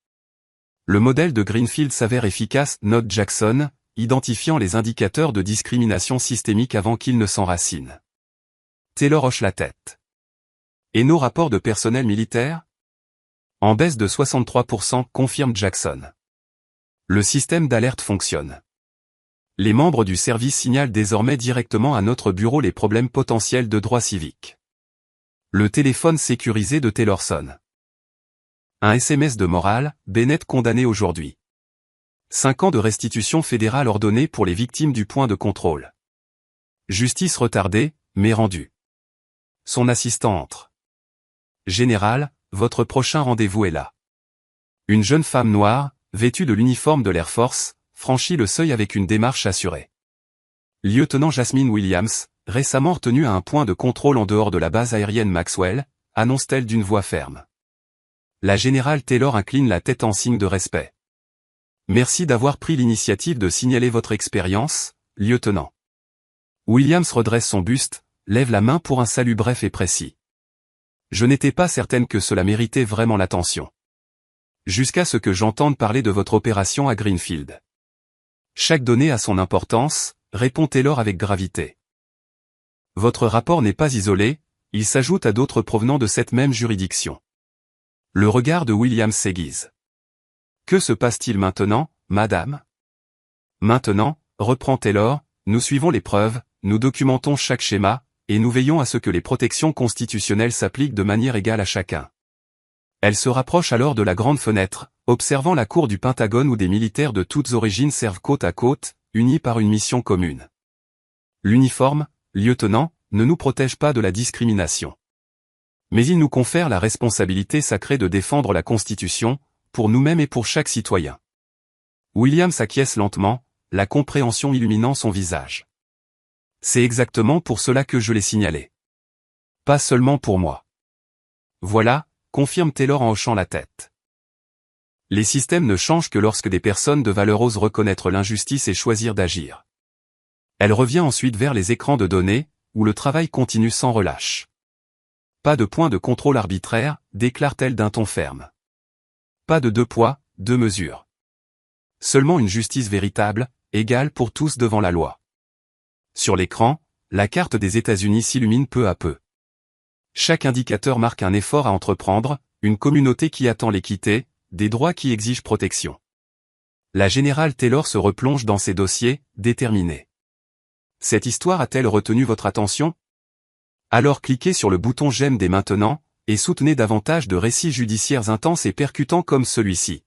Speaker 1: Le modèle de Greenfield s'avère efficace, note Jackson, identifiant les indicateurs de discrimination systémique avant qu'ils ne s'enracinent. Taylor hoche la tête. Et nos rapports de personnel militaire? En baisse de 63%, confirme Jackson. Le système d'alerte fonctionne. Les membres du service signalent désormais directement à notre bureau les problèmes potentiels de droits civiques. Le téléphone sécurisé de Taylor sonne. Un SMS de Moral, Bennett condamné aujourd'hui. 5 ans de restitution fédérale ordonnée pour les victimes du point de contrôle. Justice retardée, mais rendue. Son assistant entre. Général, votre prochain rendez-vous est là. Une jeune femme noire, vêtue de l'uniforme de l'Air Force, franchit le seuil avec une démarche assurée. Lieutenant Jasmine Williams, récemment retenue à un point de contrôle en dehors de la base aérienne Maxwell, annonce-t-elle d'une voix ferme. La générale Taylor incline la tête en signe de respect. Merci d'avoir pris l'initiative de signaler votre expérience, lieutenant. Williams redresse son buste, lève la main pour un salut bref et précis. Je n'étais pas certaine que cela méritait vraiment l'attention. Jusqu'à ce que j'entende parler de votre opération à Greenfield. Chaque donnée a son importance, répond Taylor avec gravité. Votre rapport n'est pas isolé, il s'ajoute à d'autres provenant de cette même juridiction. Le regard de Williams s'aiguise. Que se passe-t-il maintenant, madame? Maintenant, reprend Taylor, nous suivons les preuves, nous documentons chaque schéma, et nous veillons à ce que les protections constitutionnelles s'appliquent de manière égale à chacun. Elle se rapproche alors de la grande fenêtre, observant la cour du Pentagone où des militaires de toutes origines servent côte à côte, unis par une mission commune. L'uniforme, lieutenant, ne nous protège pas de la discrimination. Mais il nous confère la responsabilité sacrée de défendre la Constitution, pour nous-mêmes et pour chaque citoyen. William s'acquiesce lentement, la compréhension illuminant son visage. C'est exactement pour cela que je l'ai signalé. Pas seulement pour moi. Voilà, confirme Taylor en hochant la tête. Les systèmes ne changent que lorsque des personnes de valeur osent reconnaître l'injustice et choisir d'agir. Elle revient ensuite vers les écrans de données, où le travail continue sans relâche. Pas de point de contrôle arbitraire, déclare-t-elle d'un ton ferme. Pas de 2 poids, 2 mesures. Seulement une justice véritable, égale pour tous devant la loi. Sur l'écran, la carte des États-Unis s'illumine peu à peu. Chaque indicateur marque un effort à entreprendre, une communauté qui attend l'équité, des droits qui exigent protection. La générale Taylor se replonge dans ses dossiers, déterminée. Cette histoire a-t-elle retenu votre attention? Alors cliquez sur le bouton j'aime dès maintenant, et soutenez davantage de récits judiciaires intenses et percutants comme celui-ci.